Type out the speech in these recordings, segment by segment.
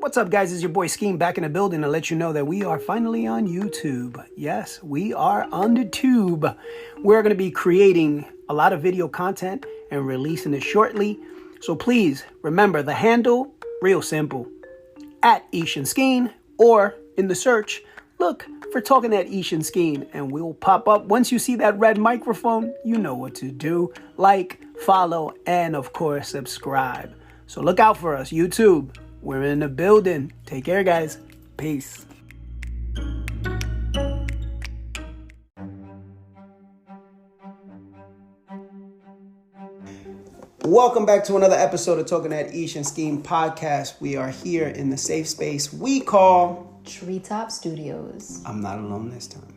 What's up, guys? It's your boy Scheme back in the building to let you know that we are finally on YouTube. Yes, we are on the tube. We're going to be creating a lot of video content and releasing it shortly. So please remember the handle, real simple, at Ishan Skeen, or in the search, look for Talking at Ishan Skeen, and we'll pop up. Once you see that red microphone, you know what to do. Like, follow, and of course, subscribe. So look out for us, YouTube. We're in the building. Take care, guys. Peace. Welcome back to another episode of Talking at Ishan Skeen podcast. We are here in the safe space we call Treetop Studios. I'm not alone this time.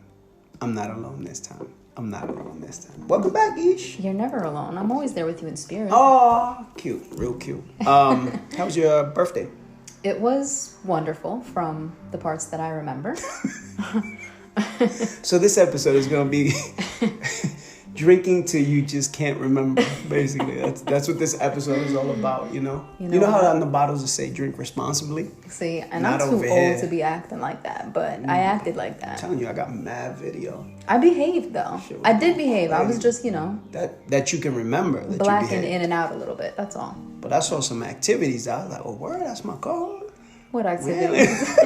Welcome back, Ish. You're never alone. I'm always there with you in spirit. Oh, cute. Real cute. How was your birthday? It was wonderful from the parts that I remember. So this episode is going to be drinking till you just can't remember, basically. That's what this episode is all about, you know? You know how on the bottles it say drink responsibly? See, and I'm too old to be acting like that, but I acted like that. I'm telling you, I got mad video. I behaved, though. I did behave. I was just, That you can remember. That blacking in and out a little bit, that's all. But I saw some activities. I was like, oh, word, that's my code. What activities?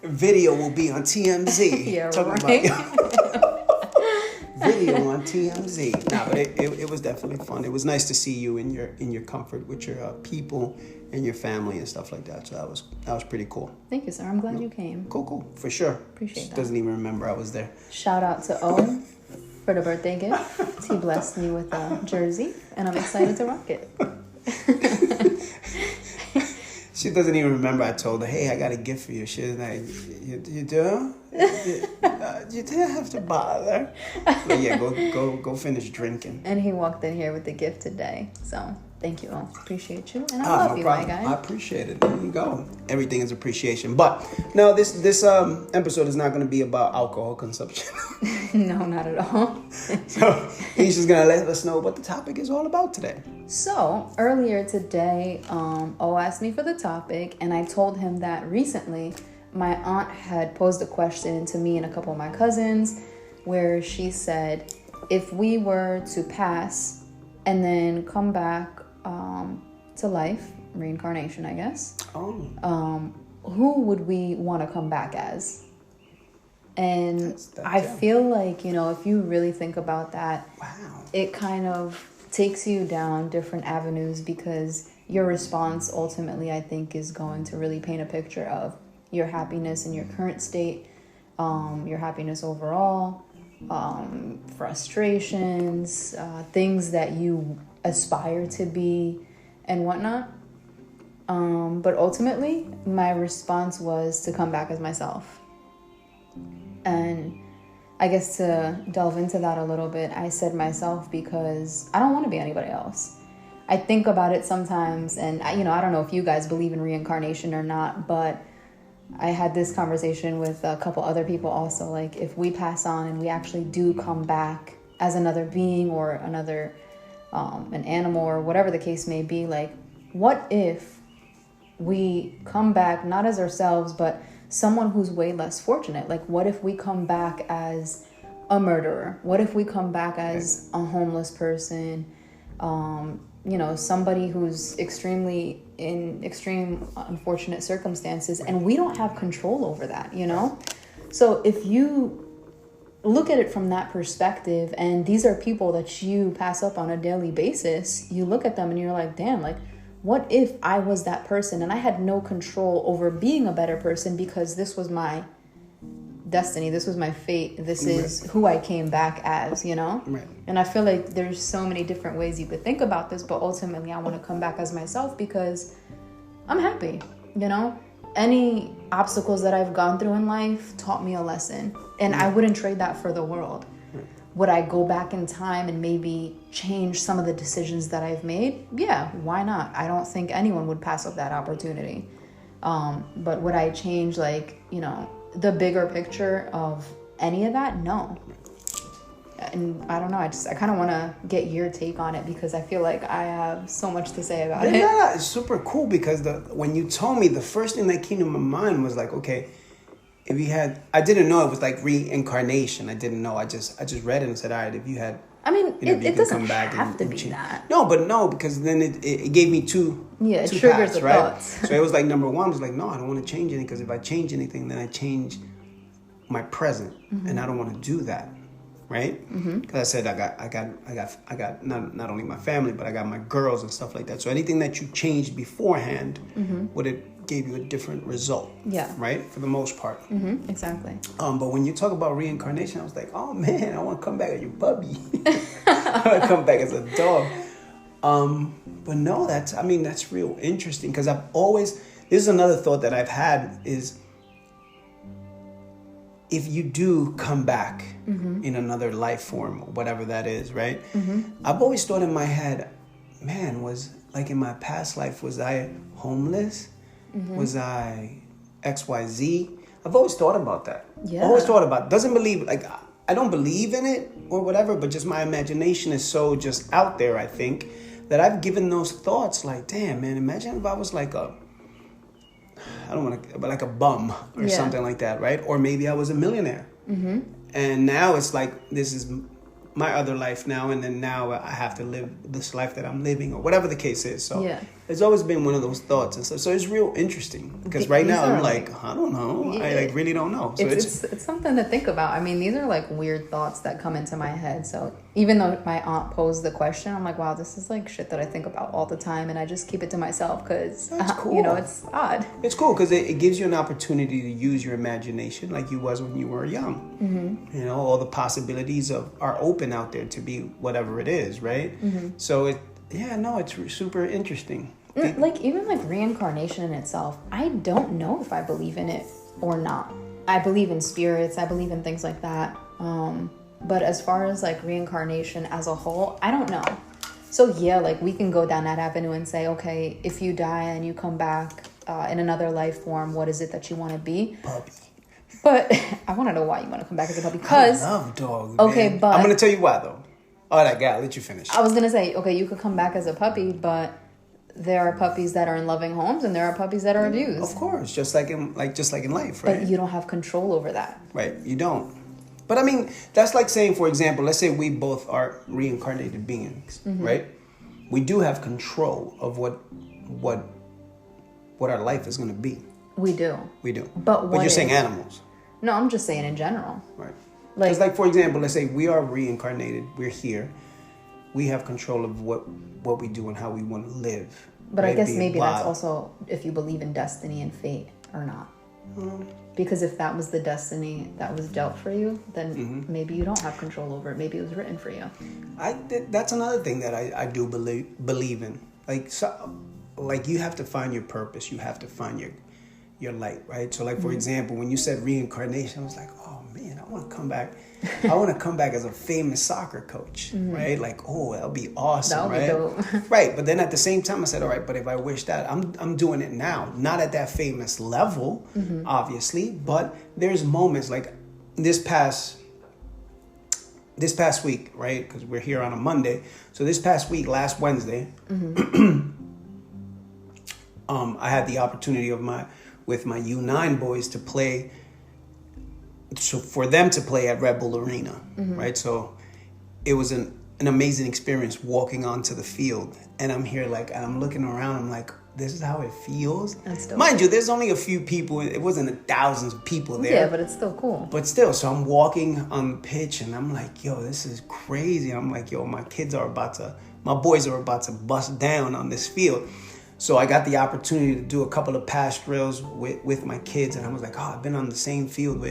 Video will be on TMZ. Yeah, talking about video on TMZ. Nah, but it was definitely fun. It was nice to see you in your comfort with your people and your family and stuff like that. So that was pretty cool. Thank you, sir. I'm glad you came. Cool. For sure. Appreciate that. Doesn't even remember I was there. Shout out to Owen for the birthday gift. He blessed me with a jersey, and I'm excited to rock it. She doesn't even remember I told her, hey, I got a gift for you. She's like, you do? You didn't have to bother. But yeah, go finish drinking. And he walked in here with the gift today. So thank you all. Appreciate you. And I love you, my guy. I appreciate it. There you go. Everything is appreciation. But no, this episode is not going to be about alcohol consumption. No, not at all. So he's just going to let us know what the topic is all about today. So earlier today, O asked me for the topic, and I told him that recently my aunt had posed a question to me and a couple of my cousins where she said, if we were to pass and then come back to life, reincarnation, I guess, who would we want to come back as? And I feel like, if you really think about that, wow, it kind of takes you down different avenues because your response ultimately, I think, is going to really paint a picture of your happiness in your current state, your happiness overall, frustrations, things that you aspire to be and whatnot. But ultimately, my response was to come back as myself. And I guess to delve into that a little bit, I said myself because I don't want to be anybody else. I think about it sometimes, and I don't know if you guys believe in reincarnation or not, but I had this conversation with a couple other people also. Like, if we pass on and we actually do come back as another being or another, an animal or whatever the case may be, like, what if we come back not as ourselves, but someone who's way less fortunate? Like, what if we come back as a murderer? What if we come back as a homeless person? Somebody who's in extreme unfortunate circumstances, and we don't have control over that, So if you look at it from that perspective, and these are people that you pass up on a daily basis, you look at them and you're like, damn, like, what if I was that person and I had no control over being a better person because this was my destiny, this was my fate, this is who I came back as, Right. And I feel like there's so many different ways you could think about this, but ultimately I want to come back as myself because I'm happy, Any obstacles that I've gone through in life taught me a lesson, and I wouldn't trade that for the world. Would I go back in time and maybe change some of the decisions that I've made? Yeah, why not? I don't think anyone would pass up that opportunity. But would I change, the bigger picture of any of that? No. And I don't know, I kind of want to get your take on it because I feel like I have so much to say about it. Yeah, it's super cool because when you told me, the first thing that came to my mind was like, okay, if you had, I didn't know it was like reincarnation. I didn't know. I just read it and said, all right, if you had, I mean, you know, it doesn't have to and be change. that. No, because then it gave me two it two triggers paths, the right? thoughts. So it was like number one was like, no, I don't want to change anything because if I change anything, then I change my present, and I don't want to do that, right? Because I said I got not only my family, but I got my girls and stuff like that. So anything that you changed beforehand would have gave you a different result. Yeah. Right? For the most part. Exactly. But when you talk about reincarnation, I was like, oh man, I want to come back as your puppy. I want to come back as a dog. But no, that's real interesting because this is another thought that I've had is if you do come back in another life form, whatever that is, right? I've always thought in my head, man, was like in my past life, was I homeless? Was I XYZ? I've always thought about that. Yeah. Always thought about it. I don't believe in it or whatever, but just my imagination is so just out there, I think, that I've given those thoughts like, damn, man, imagine if I was like a bum or something like that, right? Or maybe I was a millionaire. And now it's like, this is my other life now, and then now I have to live this life that I'm living, or whatever the case is. So it's always been one of those thoughts and stuff. So it's real interesting because right now I'm like, I don't know. I really don't know. So it's something to think about. I mean, these are like weird thoughts that come into my head. So even though my aunt posed the question, I'm like, wow, this is like shit that I think about all the time, and I just keep it to myself because cool. you know, it's odd. It's cool because it gives you an opportunity to use your imagination like you was when you were young. You know, all the possibilities are open out there to be whatever it is, right? So it's super interesting. Like even like reincarnation in itself, I don't know if I believe in it or not. I believe in spirits, I believe in things like that. But as far as like reincarnation as a whole, I don't know. So yeah, like we can go down that avenue and say, okay, if you die and you come back in another life form, what is it that you want to be? Puppy. But I want to know why you want to come back as a puppy. Because I love dogs. Okay, man. but I'm gonna tell you why though. All right, I'll let you finish. I was gonna say, okay, you could come back as a puppy, but there are puppies that are in loving homes and there are puppies that are abused. Of course, just like in life, right? But you don't have control over that. Right, you don't. But I mean, that's like saying, for example, let's say we both are reincarnated beings, right? We do have control of what our life is going to be. We do. We do. But you're saying animals. No, I'm just saying in general. Right. Like for example, let's say we are reincarnated. We're here. We have control of what we do and how we want to live. But right? I guess maybe that's also if you believe in destiny and fate or not. Because if that was the destiny that was dealt for you, then maybe you don't have control over it. Maybe it was written for you. That's another thing that I do believe in. Like you have to find your purpose. You have to find your light, right? So like for example, when you said reincarnation, I was like, oh man, I want to come back. I want to come back as a famous soccer coach, right? Like, oh, that'll be awesome, right? Be dope. Right. But then at the same time, I said, all right, but if I wish that, I'm doing it now, not at that famous level, obviously, but there's moments like this past week, right? Because we're here on a Monday. So this past week, last Wednesday, I had the opportunity with my U9 boys to play. So for them to play at Red Bull Arena, right? So it was an amazing experience walking onto the field. And I'm here and I'm looking around, I'm like, this is how it feels. Mind you, there's only a few people. It wasn't thousands of people there. Yeah, but it's still cool. But still, so I'm walking on the pitch and I'm like, yo, this is crazy. I'm like, yo, my boys are about to bust down on this field. So I got the opportunity to do a couple of pass drills with my kids. And I was like, oh, I've been on the same field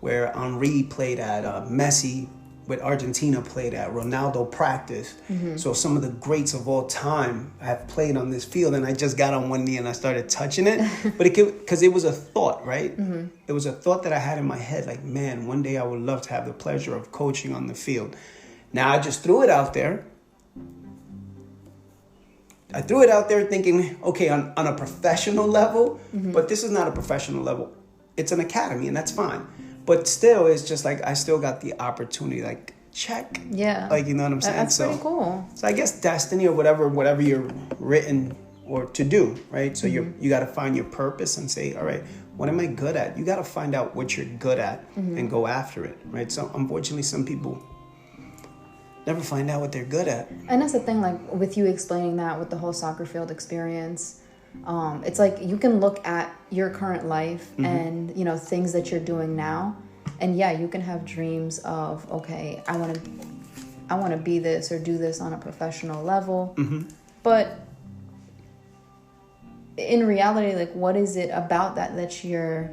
where Henry played at, Messi with Argentina played at, Ronaldo practiced. So some of the greats of all time have played on this field, and I just got on one knee and I started touching it. But because it was a thought, right? It was a thought that I had in my head, like, man, one day I would love to have the pleasure of coaching on the field. Now I just threw it out there. I threw it out there thinking, okay, on a professional level, but this is not a professional level. It's an academy, and that's fine. But still, it's just like I still got the opportunity. Like check. Yeah. Like, you know what I'm saying? That's pretty cool. So I guess destiny or whatever you're written or to do, right? So you got to find your purpose and say, all right, what am I good at? You got to find out what you're good at and go after it, right? So unfortunately, some people never find out what they're good at. And that's the thing, like with you explaining that with the whole soccer field experience, it's like you can look at your current life and, you know, things that you're doing now. And yeah, you can have dreams of, okay, I want to be this or do this on a professional level. But in reality, like, what is it about that you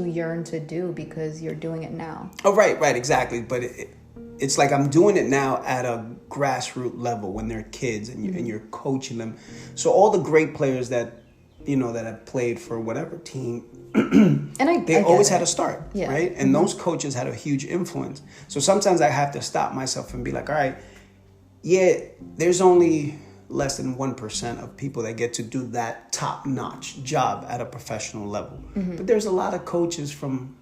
yearn to do because you're doing it now? Oh, right, exactly. But it's like I'm doing it now at a grassroots level when they're kids and you're coaching them. So all the great players that, you know, that have played for whatever team, they always had a start, right? And those coaches had a huge influence. So sometimes I have to stop myself and be like, all right, yeah, there's only less than 1% of people that get to do that top-notch job at a professional level. But there's a lot of coaches from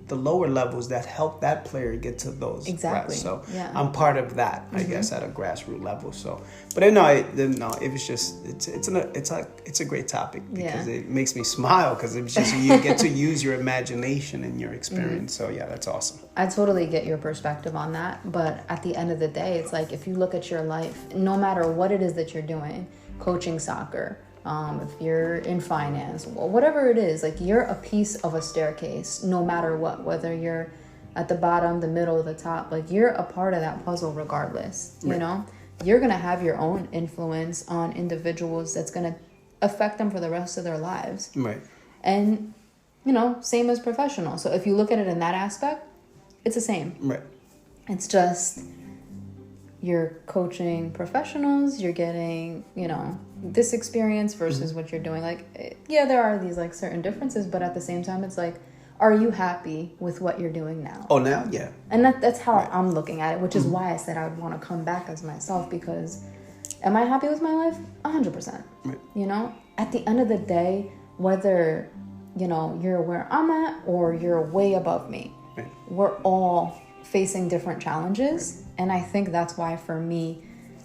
the lower levels that help that player get to those. Exactly. So I'm part of that, I guess, at a grassroots level. So, but it was just it's a great topic because it makes me smile because it's just you get to use your imagination and your experience. So yeah, that's awesome. I totally get your perspective on that, but at the end of the day, it's like if you look at your life, no matter what it is that you're doing, coaching soccer, if you're in finance, whatever it is, like you're a piece of a staircase, no matter what, whether you're at the bottom, the middle, the top, like you're a part of that puzzle regardless, you know? You're going to have your own influence on individuals that's going to affect them for the rest of their lives. Right. And, you know, same as professional. So if you look at it in that aspect, it's the same. Right. It's just you're coaching professionals, you're getting, you know, this experience versus what you're doing. Like, yeah, there are these like certain differences, but at the same time, it's like, are you happy with what you're doing now? Oh, now? Yeah. And that's how I'm looking at it, which is why I said I would want to come back as myself, because am I happy with my life? 100%. Right. You know, at the end of the day, whether, you know, you're where I'm at or you're way above me, we're all facing different challenges. And I think that's why for me,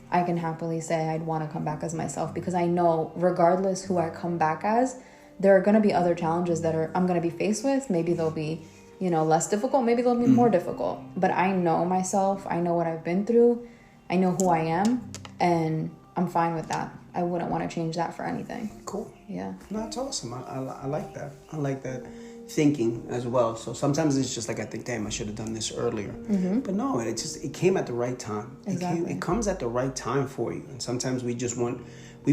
I can happily say I'd want to come back as myself, because I know regardless who I come back as, there are going to be other challenges that I'm going to be faced with. Maybe they'll be, you know, less difficult. Maybe they'll be more difficult. But I know myself. I know what I've been through. I know who I am. And I'm fine with that. I wouldn't want to change that for anything. Cool. Yeah. No, that's awesome. I like that. I like that thinking as well. So sometimes it's just like I think, damn, I should have done this earlier. But no, it came at the right time. Exactly. It comes at the right time for you. And sometimes we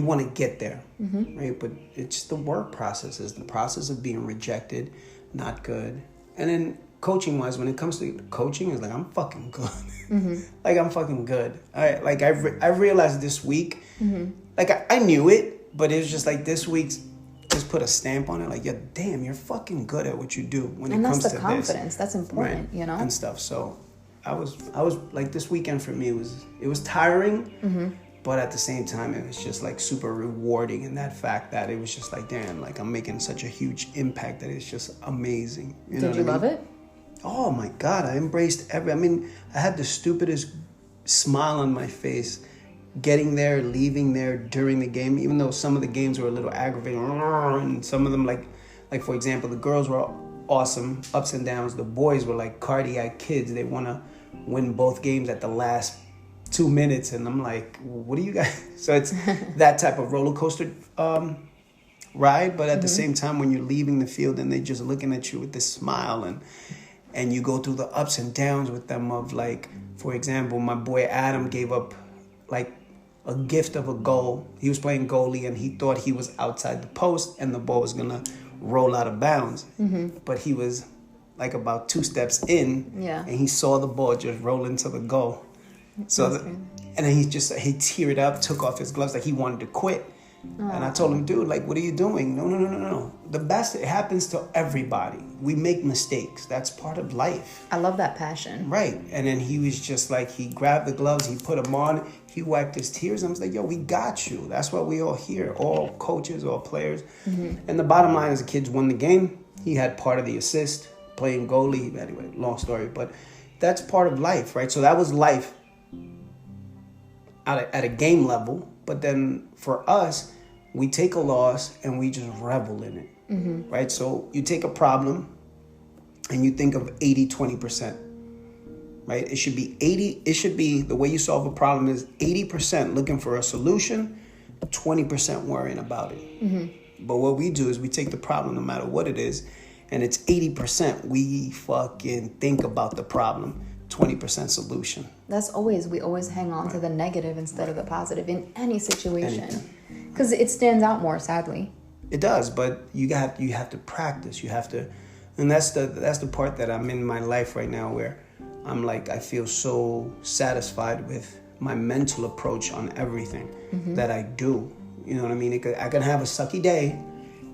want to get there, right? But it's just the work process is the process of being rejected, not good. And then coaching wise, when it comes to coaching, it's like, I'm fucking good. Like I'm fucking good. I realized this week, like I knew it, but it was just like this week's just put a stamp on it. Like, yeah, damn, you're fucking good at what you do when it comes to this. And that's the confidence. That's important, right? You know? And stuff. So I was like, this weekend for me it was tiring. But at the same time, it was just like super rewarding in that fact that it was just like, damn, like I'm making such a huge impact that it's just amazing. Did you love it? Oh my God, I embraced I had the stupidest smile on my face getting there, leaving there during the game, even though some of the games were a little aggravating. And some of them, like for example, the girls were awesome, ups and downs. The boys were like cardiac kids. They want to win both games at the last 2 minutes, and I'm like, what do you guys? So it's that type of roller coaster ride, but at the same time, when you're leaving the field and they're just looking at you with this smile, and you go through the ups and downs with them of, like, for example, my boy Adam gave up like a gift of a goal. He was playing goalie and he thought he was outside the post and the ball was gonna roll out of bounds, but he was like about 2 steps in, and he saw the ball just roll into the goal. So, and then he teared up, took off his gloves, like he wanted to quit. And I told him, dude, like, what are you doing? No. The best, it happens to everybody. We make mistakes. That's part of life. I love that passion. Right. And then he was just like, he grabbed the gloves, he put them on, he wiped his tears. I was like, yo, we got you. That's what we all here, all coaches, all players. And the bottom line is the kids won the game. He had part of the assist, playing goalie. Anyway, long story. But that's part of life, right? So that was life at a game level. But then for us, we take a loss and we just revel in it, right? So you take a problem and you think of 80-20%, right? It should be the way you solve a problem is 80% looking for a solution, 20% worrying about it. But what we do is we take the problem, no matter what it is, and it's 80% we fucking think about the problem, 20% solution. We always hang on to the negative instead of the positive in any situation. Because it stands out more, sadly. It does, but you have to practice. You have to, and that's the part that I'm in my life right now, where I'm like, I feel so satisfied with my mental approach on everything that I do. You know what I mean? I can have a sucky day,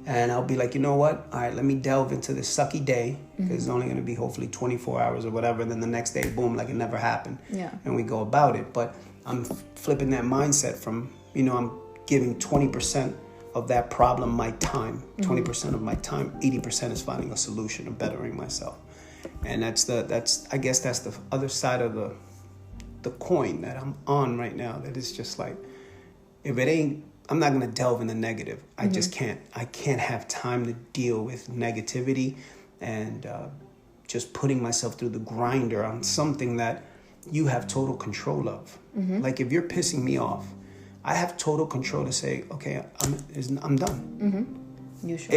and I'll be like, you know what? All right, let me delve into this sucky day, because it's only going to be hopefully 24 hours or whatever. And then the next day, boom, like it never happened. Yeah. And we go about it. But I'm flipping that mindset from, I'm giving 20% of that problem my time, 20% of my time, 80% is finding a solution and bettering myself. And I guess that's the other side of the coin that I'm on right now. That is just like, if it ain't, I'm not going to delve in the negative. I just can't. I can't have time to deal with negativity and just putting myself through the grinder on something that you have total control of. Like if you're pissing me off, I have total control to say, okay, I'm done. You sure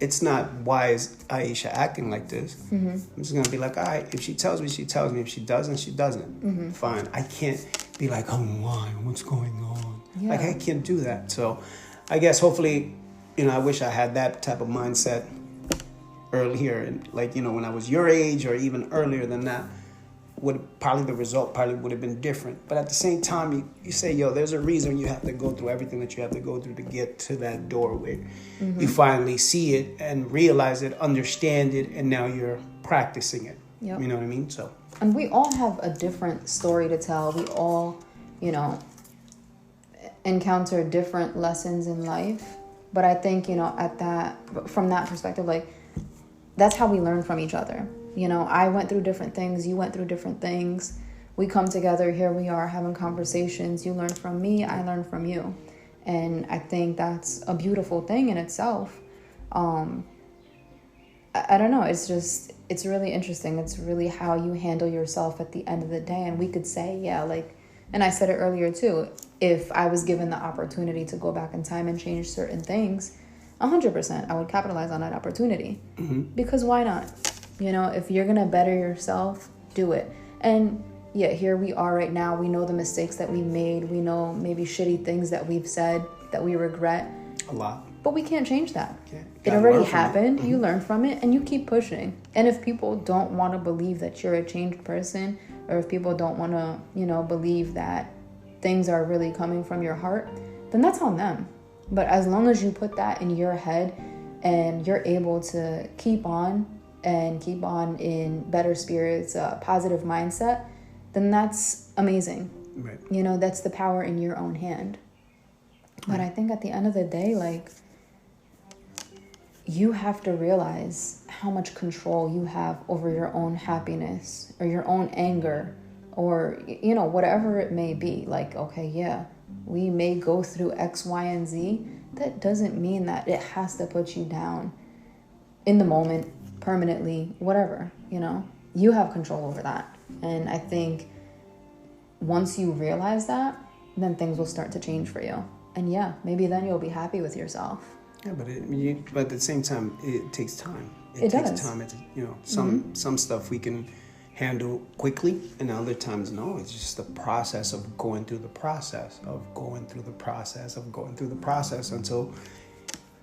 It's not, why is Aisha acting like this? I'm just going to be like, all right, if she tells me, she tells me. If she doesn't, she doesn't. Fine. I can't be like, oh, why? What's going on? Yeah. Like, I can't do that. So I guess hopefully, I wish I had that type of mindset earlier. And like, when I was your age or even earlier than that, the result would have been different. But at the same time, you say, yo, there's a reason you have to go through everything that you have to go through to get to that doorway. You finally see it and realize it, understand it, and now you're practicing it. Yep. You know what I mean? So, and we all have a different story to tell. We all, encounter different lessons in life. But I think, from that perspective, like, that's how we learn from each other. I went through different things. You went through different things. We come together. Here we are having conversations. You learn from me. I learn from you. And I think that's a beautiful thing in itself. I don't know. It's really interesting. It's really how you handle yourself at the end of the day. And we could say, and I said it earlier too, if I was given the opportunity to go back in time and change certain things, 100%, I would capitalize on that opportunity. Because why not? If you're going to better yourself, do it. And here we are right now. We know the mistakes that we made. We know maybe shitty things that we've said that we regret. A lot. But we can't change that. It already happened. You learn from it and you keep pushing. And if people don't want to believe that you're a changed person, or if people don't want to, believe that things are really coming from your heart, then that's on them. But as long as you put that in your head and you're able to keep on in better spirits, positive mindset, then that's amazing. Right. That's the power in your own hand. But I think at the end of the day, like, you have to realize how much control you have over your own happiness or your own anger or, whatever it may be. Like, okay, we may go through X, Y, and Z. That doesn't mean that it has to put you down in the moment, permanently, whatever, you have control over that. And I think once you realize that, then things will start to change for you. And maybe then you'll be happy with yourself. Yeah, but at the same time, it takes time. It takes does. Time. Some stuff we can handle quickly, and other times no. It's just the process of going through the process until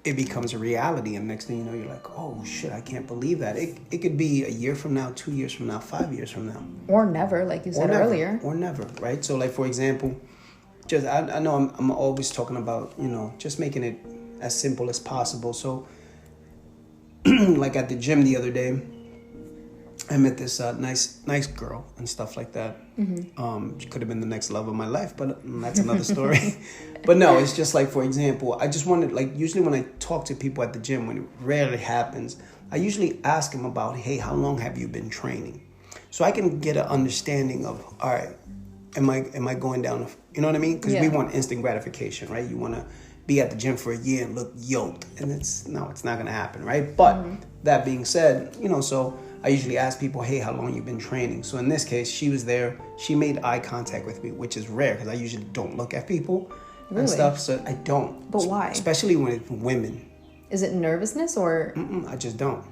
it becomes a reality. And next thing you know, you're like, oh shit, I can't believe that. It could be a year from now, 2 years from now, 5 years from now, or never, like you said earlier, or never, right? So, like, for example, just I know I'm always talking about just making it as simple as possible. So like at the gym the other day, I met this nice girl and stuff like that. She could have been the next love of my life, but that's another story. But no, it's just like, for example, I just wanted, like, usually when I talk to people at the gym, when it rarely happens, I usually ask them about, hey, how long have you been training? So I can get an understanding of, all right, am I going down, you know what I mean? Because we want instant gratification, right? You want to be at the gym for a year and look yoked, and it's not going to happen, right? But that being said, you know, so I usually ask people, hey, how long you been training? So in this case, she was there. She made eye contact with me, which is rare because I usually don't look at people and stuff. So I don't. But why? Especially when it's women. Is it nervousness or? I just don't.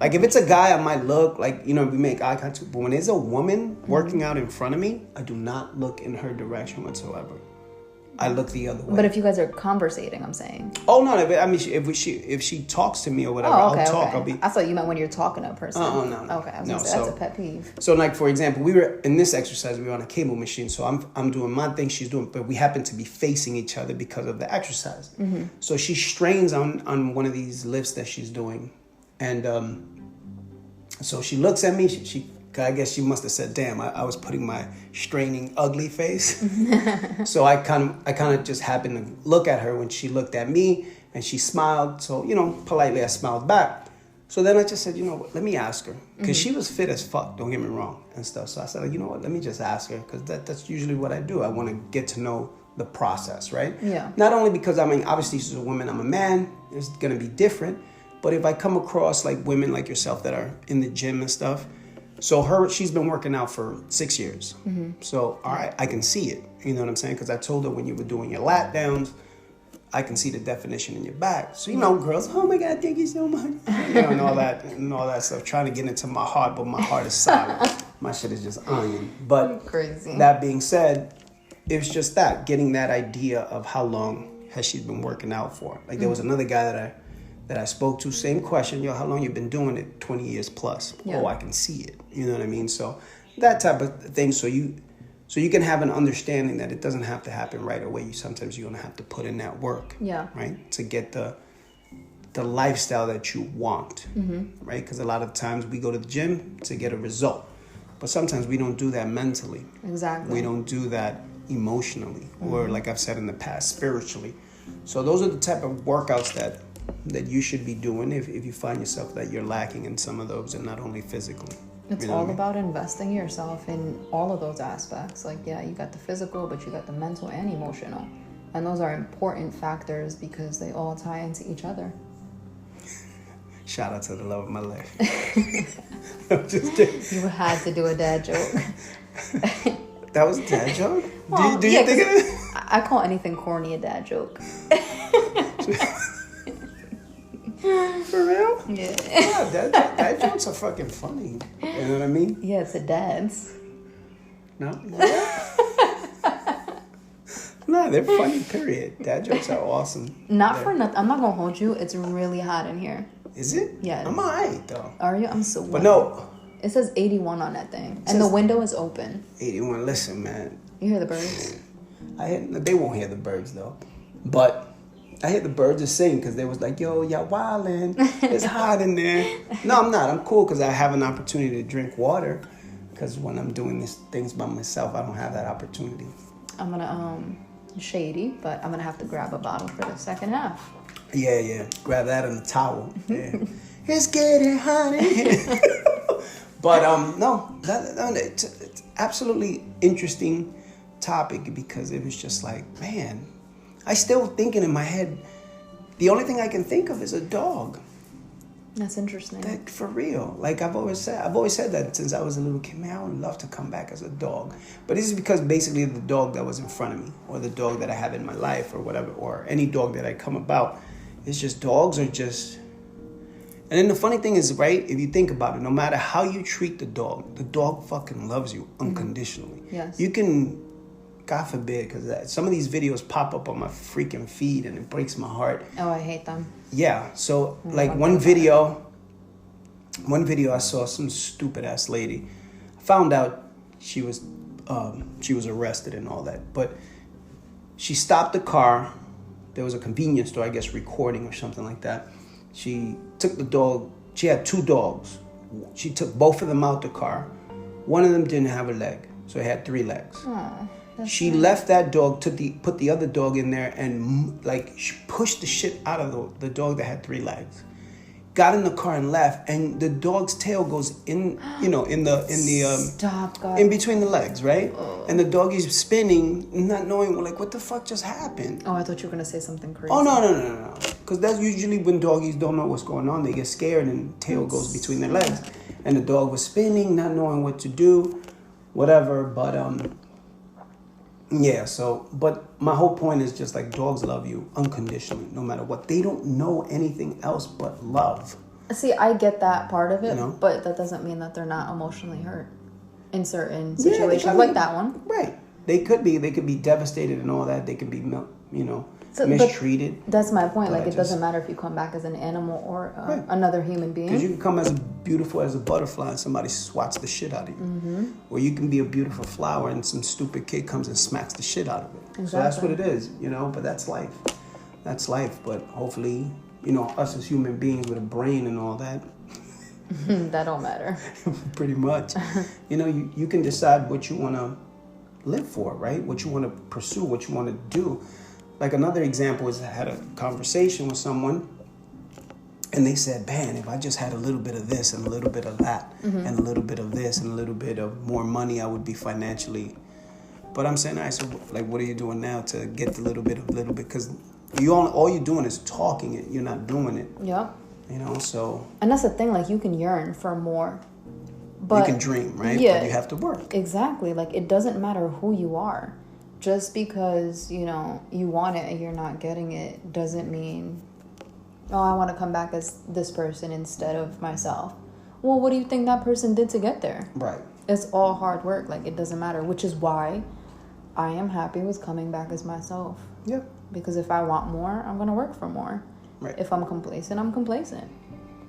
Like if it's a guy, I might look like, you know, we make eye contact. But when it's a woman working out in front of me, I do not look in her direction whatsoever. I look the other way. But if you guys are conversating, I'm saying. Oh no! I mean, if she talks to me or whatever, I'll talk. Okay. I'll be. I thought you meant when you're talking to a person. No. Okay, I was gonna say, that's a pet peeve. So, like for example, we were in this exercise. We were on a cable machine. So I'm doing my thing. She's doing, but we happen to be facing each other because of the exercise. So she strains on one of these lifts that she's doing, and so she looks at me. She I guess she must have said, damn, I was putting my straining ugly face. So I kind of just happened to look at her when she looked at me and she smiled. So, you know, politely I smiled back. So then I just said, you know what, let me ask her. Because she was fit as fuck, don't get me wrong, and stuff. So I said, you know what, let me just ask her. Because that's usually what I do. I want to get to know the process, right? Yeah. Not only because, I mean, obviously she's a woman, I'm a man. It's going to be different. But if I come across like women like yourself that are in the gym and stuff, so she's been working out for 6 years. So, all right, I can see it. You know what I'm saying? Because I told her when you were doing your lat downs, I can see the definition in your back. So, you know, girls, oh my God, thank you so much. You know, and all that stuff. Trying to get into my heart, but my heart is solid. My shit is just iron. But crazy. That being said, it was just that, getting that idea of how long has she been working out for. Like there was another guy that I spoke to, same question, yo, how long you been doing it? 20 years plus. Yeah. Oh, I can see it. You know what I mean? So that type of thing. So you can have an understanding that it doesn't have to happen right away. Sometimes you're going to have to put in that work. Yeah. Right? To get the lifestyle that you want. Right? Because a lot of times we go to the gym to get a result. But sometimes we don't do that mentally. Exactly. We don't do that emotionally. Or like I've said in the past, spiritually. So those are the type of workouts that you should be doing if you find yourself that you're lacking in some of those, and not only physically. It's all about investing yourself in all of those aspects. Like, yeah, you got the physical, but you got the mental and emotional. And those are important factors because they all tie into each other. Shout out to the love of my life. I'm just kidding. You had to do a dad joke. That was a dad joke? Well, do you think of it? I call anything corny a dad joke. For real? Yeah. Dad jokes are fucking funny. You know what I mean? Yeah, it's a dad's. No? No, they're funny, period. Dad jokes are awesome. Not for nothing. I'm not going to hold you. It's really hot in here. Is it? Yeah. I'm alright, though. Are you? I'm so But no. It says 81 on that thing. And the window is open. 81. Listen, man. You hear the birds? They won't hear the birds, though. But I hear the birds just sing because they was like, yo, y'all wildin'. It's hot in there. No, I'm not. I'm cool because I have an opportunity to drink water. Because when I'm doing these things by myself, I don't have that opportunity. I'm going to, shady, but I'm going to have to grab a bottle for the second half. Yeah. Grab that and a towel. Yeah. It's getting hot in here. But, no, it's absolutely interesting topic because it was just like, man, I still thinking in my head, the only thing I can think of is a dog. That's interesting. Like, for real. Like I've always said that since I was a little kid, man, I would love to come back as a dog. But this is because basically the dog that was in front of me, or the dog that I have in my life, or whatever, or any dog that I come about, it's just dogs are just. And then the funny thing is, right, if you think about it, no matter how you treat the dog fucking loves you unconditionally. Yes. You can, God forbid, because some of these videos pop up on my freaking feed and it breaks my heart. Oh, I hate them. Yeah, so like one video I saw some stupid ass lady. I found out she was arrested and all that, but she stopped the car. There was a convenience store, I guess, recording or something like that. She took the dog. She had 2 dogs. She took both of them out the car. One of them didn't have a leg, so it had 3 legs. Aww. She left that dog, put the other dog in there, and like she pushed the shit out of the dog that had 3 legs. got in the car and left, and the dog's tail goes in, Stop, God. in between the legs, right? And the doggy's spinning, not knowing, like, what the fuck just happened? Oh, I thought you were going to say something crazy. Oh, no. Because that's usually when doggies don't know what's going on. They get scared and tail goes between their legs. And the dog was spinning, not knowing what to do, whatever. But, yeah, so, but my whole point is just like dogs love you unconditionally, no matter what. They don't know anything else but love. See, I get that part of it, You know? but that doesn't mean that they're not emotionally hurt in certain situations, like that one. Right. They could be devastated and all that. They could be, mistreated. That's my point. But Like, it doesn't matter if you come back as an animal or Right. another human being. Because you can come as beautiful as a butterfly and somebody swats the shit out of you. Or you can be a beautiful flower and some stupid kid comes and smacks the shit out of it. Exactly. So that's what it is, but that's life. That's life. But hopefully, us as human beings with a brain and all that, That don't matter. pretty much, you can decide what you want to live for, right? What you want to pursue, what you want to do. Like another example is I had a conversation with someone and they said, man, if I just had a little bit of this and a little bit of that and a little bit of this and a little bit of more money, I would be financially. But I'm saying, so like, what are you doing now to get the little bit? Because all you're doing is talking it. You're not doing it. Yep. So. And that's the thing, like, you can yearn for more. But you can dream, right? Yeah. But you have to work. Exactly. Like, it doesn't matter who you are. Just because, you want it and you're not getting it doesn't mean, I want to come back as this person instead of myself. Well, what do you think that person did to get there? Right. It's all hard work. Like, it doesn't matter, which is why I am happy with coming back as myself. Yep. Because if I want more, I'm going to work for more. Right. If I'm complacent, I'm complacent.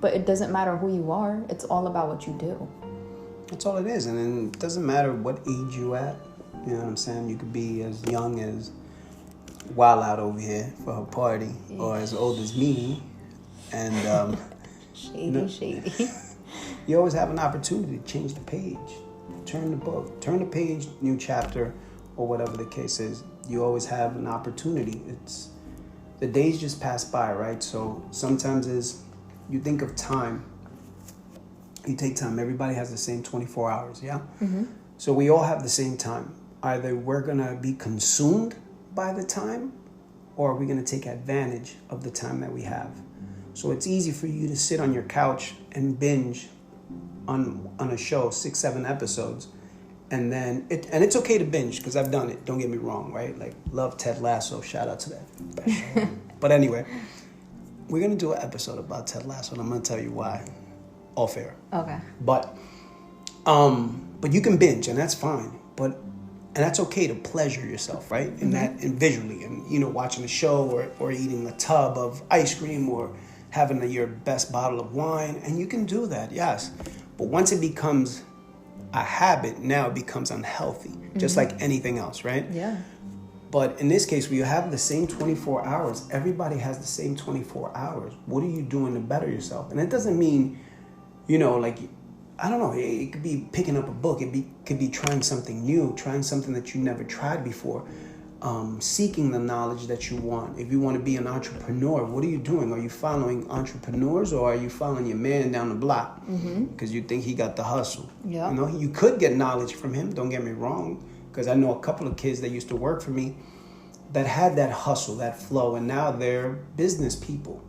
But it doesn't matter who you are. It's all about what you do. That's all it is. And then it doesn't matter what age you at. You know what I'm saying? You could be as young as Wild Out over here for her party, or as old as me. And Shady. You always have an opportunity to change the page. Turn the book. Turn the page, new chapter, or whatever the case is. You always have an opportunity. The days just pass by, right? So sometimes you think of time. You take time. Everybody has the same 24 hours, yeah? Mm-hmm. So we all have the same time. Either we're going to be consumed by the time, or are we going to take advantage of the time that we have? So it's easy for you to sit on your couch and binge on a show, 6-7 episodes. And then, it's okay to binge, because I've done it. Don't get me wrong, right? Like, love Ted Lasso. Shout out to that show. But anyway, we're going to do an episode about Ted Lasso, and I'm going to tell you why. All fair. Okay. But you can binge, and that's fine. And that's okay to pleasure yourself, right? And visually, and watching a show or eating a tub of ice cream or having your best bottle of wine, and you can do that, yes. But once it becomes a habit, now it becomes unhealthy, just like anything else, right? Yeah. But in this case, where you have the same 24 hours, everybody has the same 24 hours. What are you doing to better yourself? And it doesn't mean, I don't know, it could be picking up a book. It could be trying something new, trying something that you never tried before, seeking the knowledge that you want. If you want to be an entrepreneur, what are you doing? Are you following entrepreneurs, or are you following your man down the block because you think he got the hustle? Yeah. You could get knowledge from him, don't get me wrong, because I know a couple of kids that used to work for me that had that hustle, that flow, and now they're business people.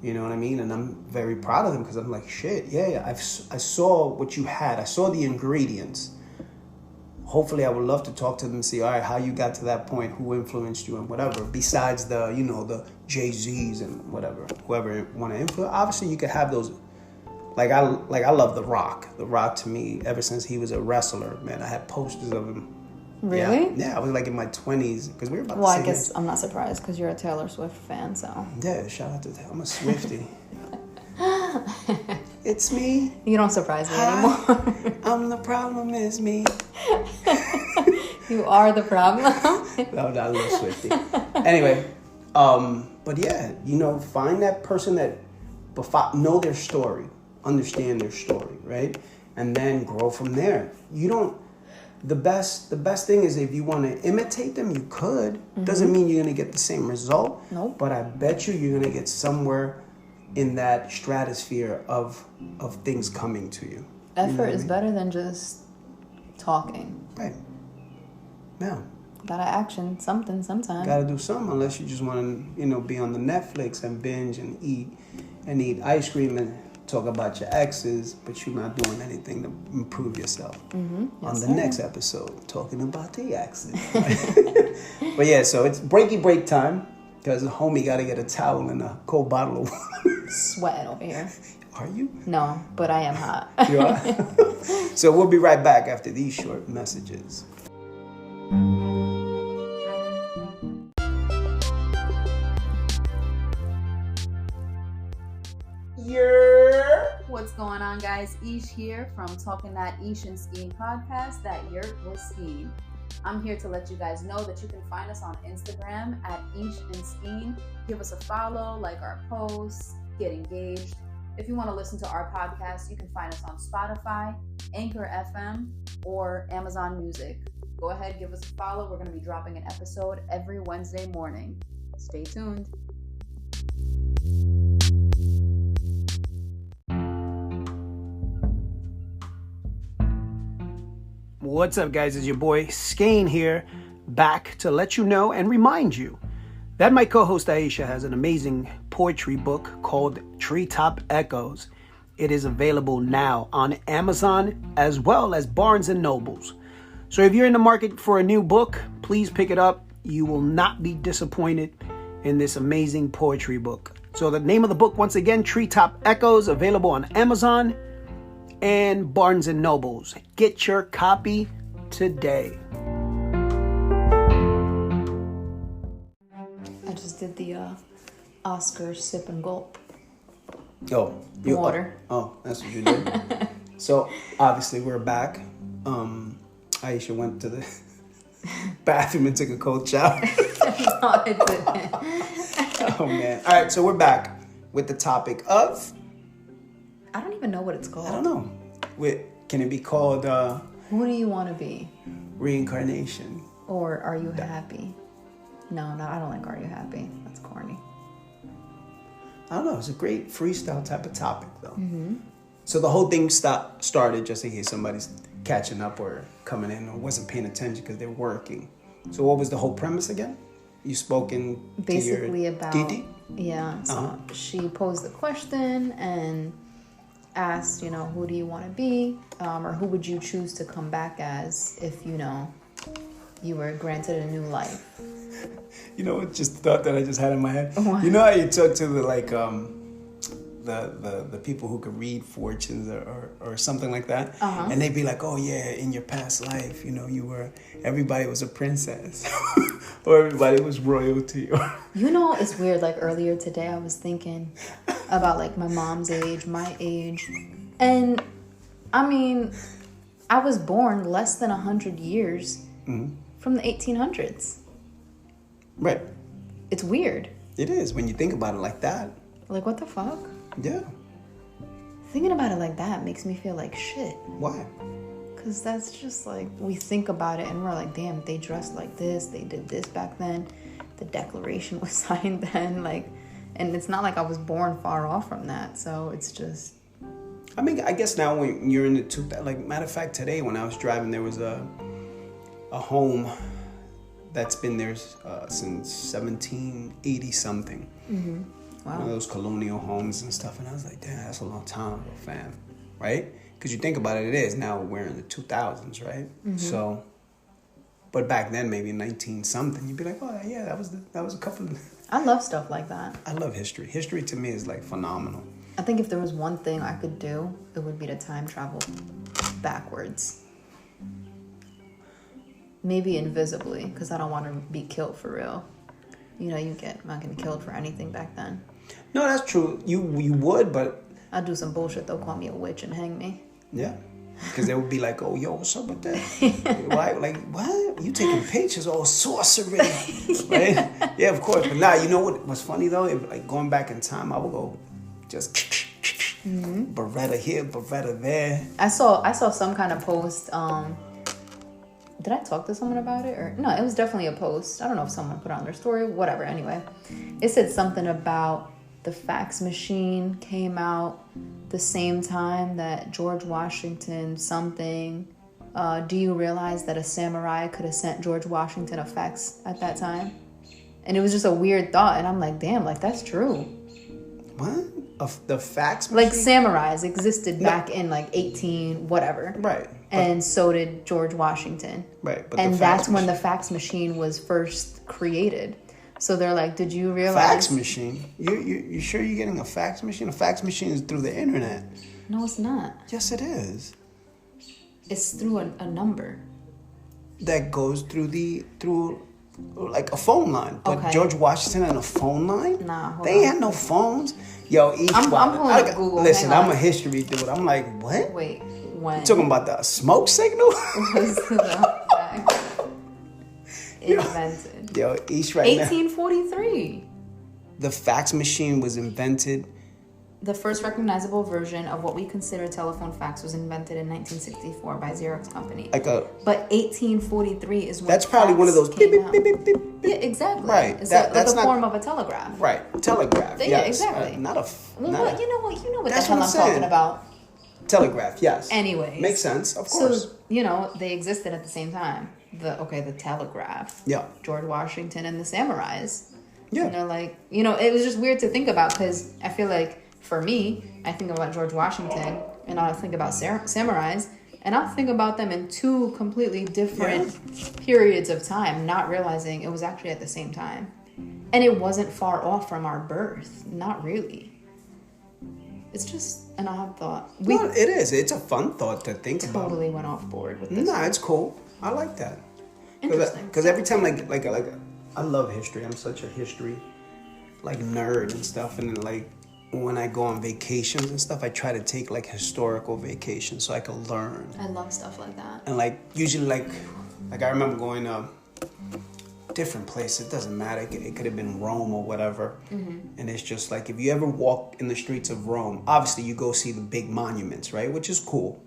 You know what I mean? And I'm very proud of them, because I'm like, shit, yeah, I saw what you had. I saw the ingredients. Hopefully, I would love to talk to them and see, all right, how you got to that point, who influenced you and whatever, besides the, the Jay-Z's and whatever, whoever want to influence. Obviously, you could have those. Like I love The Rock. The Rock, to me, ever since he was a wrestler, man, I had posters of him. Really? Yeah, I was like in my 20s, because we were about Well, the I same guess age. I'm not surprised, because you're a Taylor Swift fan, so. Yeah, shout out to that. I'm a Swiftie. It's me. You don't surprise me anymore. I'm the problem, is me. You are the problem. No, not a little Swiftie. Anyway, but yeah, find that person that know their story, understand their story, right? And then grow from there. The best thing is, if you want to imitate them, you could. Doesn't mean you're going to get the same result. Nope. But I bet you're going to get somewhere in that stratosphere of things coming to you. Effort is better than just talking. Right. Yeah. Gotta action something sometime. Gotta do something, unless you just want to, be on the Netflix and binge and eat ice cream and talk about your exes, but you're not doing anything to improve yourself. On the next episode, talking about the exes. But yeah, so it's breaky break time, because the homie got to get a towel and a cold bottle of water. Sweating over here. Are you? No, but I am hot. You are? So we'll be right back after these short messages. What's going on, guys? Ish here from Talking That Ish and Skeen podcast, that Yurt was Skeen. I'm here to let you guys know that you can find us on Instagram at Ish and Skeen. Give us a follow, like our posts, get engaged. If you want to listen to our podcast, you can find us on Spotify, Anchor FM, or Amazon Music. Go ahead, give us a follow. We're going to be dropping an episode every Wednesday morning. Stay tuned. What's up, guys? It's your boy Skane here, back to let you know and remind you that my co-host Aisha has an amazing poetry book called Treetop Echoes. It is available now on Amazon as well as Barnes & Nobles. So if you're in the market for a new book, please pick it up. You will not be disappointed in this amazing poetry book. So the name of the book, once again, Treetop Echoes, available on Amazon and Barnes & Nobles. Get your copy today. I just did the Oscar sip and gulp. Oh, Water. Oh, that's what you did. So obviously we're back. Aisha went to the bathroom and took a cold shower. No, it didn't. Oh man. All right, so we're back with the topic of, I don't even know what it's called. I don't know. Can it be called Who do you want to be? reincarnation? Or are you happy? No, I don't like Are You Happy? That's corny. I don't know. It's a great freestyle type of topic, though. So the whole thing started, just in case somebody's catching up or coming in or wasn't paying attention because they're working. So what was the whole premise again? You spoken Basically to your about Didi? Yeah. So she posed the question and asked, who do you want to be, or who would you choose to come back as if you were granted a new life. You know, just the thought that I just had in my head. What? You know how you talk to the people who could read fortunes or something like that, and they'd be like, oh yeah, in your past life, everybody was a princess, or everybody was royalty. It's weird. Like earlier today, I was thinking about like my mom's age, my age, and I mean, I was born less than 100 years from the 1800s. Right. It's weird. It is when you think about it like that. Like, what the fuck? Yeah. Thinking about it like that makes me feel like shit. Why? Because that's just like, we think about it and we're like, damn, they dressed like this, they did this back then, the Declaration was signed then, like, and it's not like I was born far off from that, so it's just... I mean, I guess now when you're in the like, matter of fact, today when I was driving, there was a home that's been there since 1780 something. Mm-hmm. Wow. One of those colonial homes and stuff, and I was like, damn, that's a long time ago, fam, right? Because you think about it, it is. Now we're in the 2000s, right? Mm-hmm. So, but back then, maybe 19 something, you'd be like, oh yeah, that was a couple of... I love stuff like that. I love history. History to me is like phenomenal. I think if there was one thing I could do, it would be to time travel backwards. Maybe invisibly, because I don't want to be killed for real. You get not getting killed for anything back then. No, that's true. You would, but... I'd do some bullshit. They'll call me a witch and hang me. Yeah. Because they would be like, oh, yo, what's up with that? Why? Like, what? You taking pictures, all sorcery. Right? Yeah, of course. But you know what was funny, though? If, like, going back in time, I would go just... Beretta here, Beretta there. I saw some kind of post. Did I talk to someone about it? Or no, it was definitely a post. I don't know if someone put it on their story. Whatever, anyway. It said something about the fax machine came out the same time that George Washington something. Do you realize that a samurai could have sent George Washington a fax at that time? And it was just a weird thought. And I'm like, damn, like, that's true. What? Of the fax machine? Like, samurais existed back in, like, 18 whatever. Right. And so did George Washington. Right. But and that's when the fax machine was first created. So they're like, did you realize... Fax machine? You sure you're getting a fax machine? A fax machine is through the internet. No, it's not. Yes, it is. It's through a number. That goes through like a phone line. But Okay. George Washington had a phone line? Nah, They ain't had no phones. Yo, I'm pulling up Google. Listen, Hang I'm on. a history dude. I'm like, what? Wait, when... You talking about the smoke signal? was the fax invented? Yo, East right now. 1843. The fax machine was invented. The first recognizable version of what we consider telephone fax was invented in 1964 by Xerox Company. But 1843 is when that's probably fax one of those came beep, out. beep, beep, beep, beep. Yeah, exactly. Right. It's That's like a form of a telegraph. Right. Telegraph. Yeah, Yes. exactly. Not a. Well, not what, a you know what the That's hell what I'm I'm saying. talking about. telegraph. Yes. Anyways. Makes sense. Of course. So, they existed at the same time. The telegraph. Yeah. George Washington and the samurais. Yeah. And they're like, it was just weird to think about because I feel like for me, I think about George Washington and I'll think about samurais and I'll think about them in two completely different periods of time, not realizing it was actually at the same time. And it wasn't far off from our birth. Not really. It's just an odd thought. We No, it is. It's a fun thought to think about. totally went off board with this. Nah, it's cool. I like that. Interesting. Because every time, like, I love history. I'm such a history, nerd and stuff. And then, when I go on vacations and stuff, I try to take, historical vacations so I can learn. I love stuff like that. And, usually, I remember going to different places. It doesn't matter. It could have been Rome or whatever. Mm-hmm. And it's just, if you ever walk in the streets of Rome, obviously you go see the big monuments, right? Which is cool.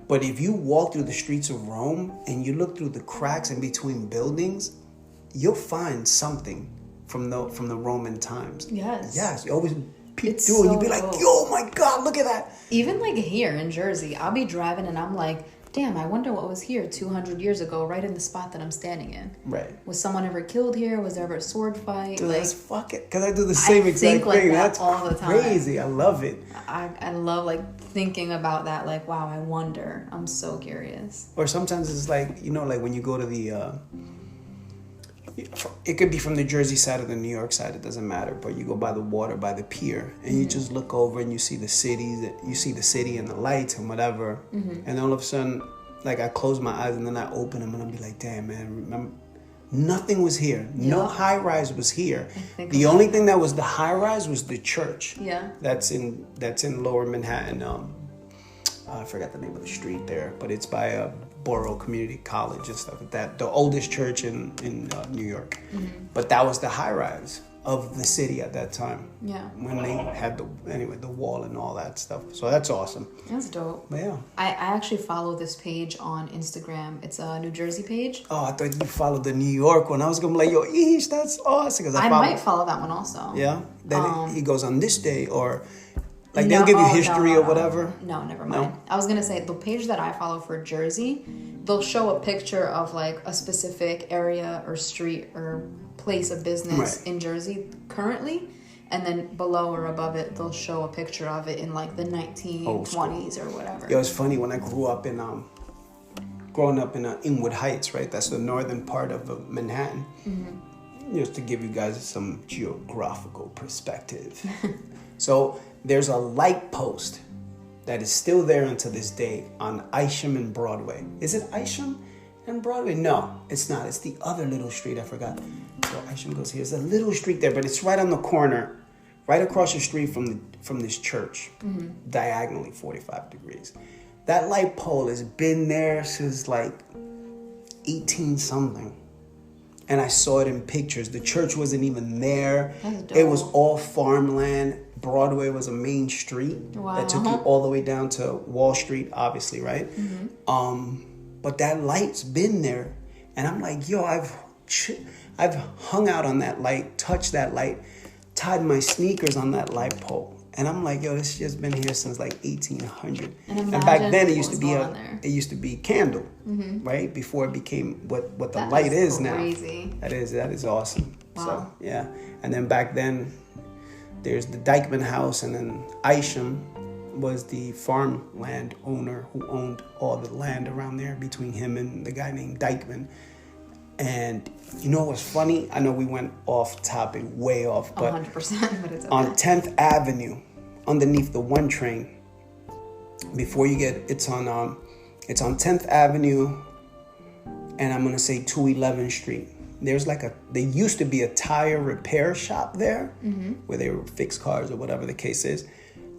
But if you walk through the streets of Rome and you look through the cracks in between buildings, you'll find something from the Roman times. Yes. Yes. You always peek It's through and you'll be so like, dope. yo, my God, look at that. Even here in Jersey, I'll be driving and I'm like, damn, I wonder what was here 200 years ago, right in the spot that I'm standing in. Right. Was someone ever killed here? Was there ever a sword fight? Dude, that's fuck it. Because I do the same exact think thing. that That's all the time. crazy. I love it. I love thinking about that. Wow, I wonder. I'm so curious. Or sometimes it's when you go to the, it could be from the Jersey side or the New York side, it doesn't matter. But you go by the water, by the pier, and you just look over and you see the cities, you see the city and the lights and whatever. Mm-hmm. And all of a sudden, I close my eyes and then I open them and I'll be like, damn, man, remember, nothing was here. Yeah. No high rise was here. The only thing that was the high rise was the church. Yeah. That's in Lower Manhattan. I forgot the name of the street there, but it's by Borough Community College and stuff like that. The oldest church in New York. Mm-hmm. But that was the high rise of the city at that time. Yeah. When they had the wall and all that stuff. So that's awesome. That's dope. But yeah. I actually follow this page on Instagram. It's a New Jersey page. Oh, I thought you followed the New York one. I was going to be like, yo, Eesh, that's awesome. 'Cause I might follow that one also. Yeah? Then he goes on this day or... they'll give you history or whatever? No, never mind. I was going to say, the page that I follow for Jersey, they'll show a picture of a specific area or street or place of business in Jersey currently. And then below or above it, they'll show a picture of it in the 1920s or whatever. It was funny when I growing up in Inwood Heights, right? That's the northern part of Manhattan. Mm-hmm. Just to give you guys some geographical perspective. So there's a light post that is still there until this day on Isham and Broadway. Is it Isham and Broadway? No, it's not. It's the other little street. I forgot. So Isham goes here. There's a little street there, but it's right on the corner, right across the street from this church, diagonally 45 degrees. That light pole has been there since 18 something. And I saw it in pictures. The church wasn't even there. It was all farmland. Broadway was a main street that took you all the way down to Wall Street, obviously, right? Mm-hmm. But that light's been there. And I'm like, yo, I've hung out on that light, touched that light tied my sneakers on that light pole. And I'm like, yo, this shit's been here since like 1800. And back then it used to be candle, right? Before it became what the light is now. That is awesome. Wow. So yeah. And then back then there's the Dykeman house, and then Isham was the farmland owner who owned all the land around there between him and the guy named Dykeman. And you know what's funny? I know we went off topic, way off, but 100%, but it's okay. On 10th Avenue, underneath the 1 train, before you get, it's on 10th Avenue, and I'm gonna say 211th Street. There's there used to be a tire repair shop there, where they would fix cars or whatever the case is.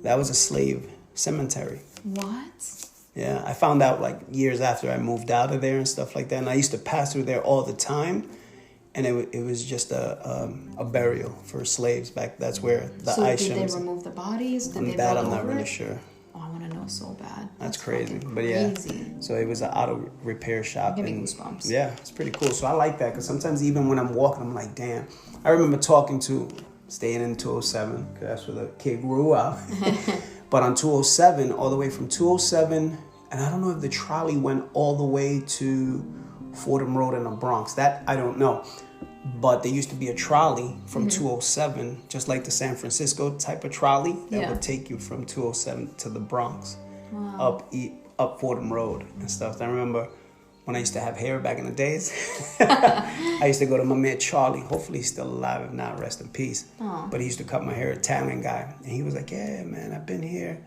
That was a slave cemetery. What? Yeah, I found out like years after I moved out of there and stuff like that. And I used to pass through there all the time, and it was just a burial for slaves back. That's where the So Ishams. did they remove the bodies? Did they that build I'm not over really it? sure. Oh, I want to know so bad. That's crazy, fucking but yeah. crazy. So it was an auto repair shop. Give me goosebumps. Yeah, it's pretty cool. So I like that because sometimes even when I'm walking, I'm like, damn. I remember staying in 207 because that's where the kid grew up. But on 207, all the way from 207, and I don't know if the trolley went all the way to Fordham Road in the Bronx. That I don't know. But there used to be a trolley from 207, just like the San Francisco type of trolley that would take you from 207 to the Bronx, up Fordham Road and stuff. I remember when I used to have hair back in the days, I used to go to my man Charlie. Hopefully he's still alive. If not, rest in peace. Aww. But he used to cut my hair, Italian guy. And he was like, yeah, man, I've been here.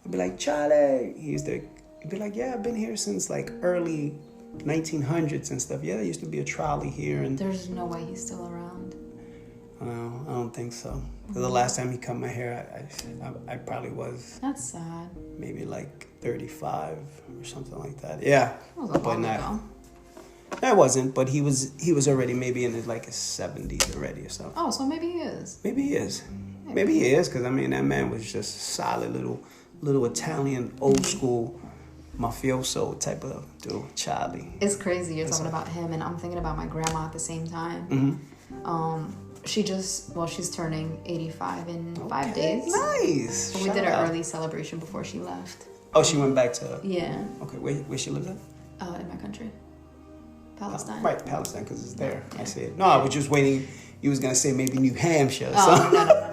I'd be like, Charlie. He'd be like, yeah, I've been here since like early 1900s and stuff. Yeah, there used to be a trolley here. And There's no way he's still around. I don't think so. The last time he cut my hair, I probably was That's sad. maybe like 35 or something like that. Yeah. That was a long ago. It wasn't, but he was already maybe in his 70s already or something. Oh, so maybe he is. Maybe he is. Maybe he is, because I mean that man was just solid little Italian old school mafioso type of dude, Charlie. It's crazy you're talking about him, and I'm thinking about my grandma at the same time. She's turning 85 in 5 days. Nice. So we did an early celebration before she left. Oh, she went back to. Yeah. Okay, where she lives at? In my country, Palestine. Right, Palestine, because it's there. Yeah. I see it. No, I was just waiting. You was gonna say maybe New Hampshire. Or something. No.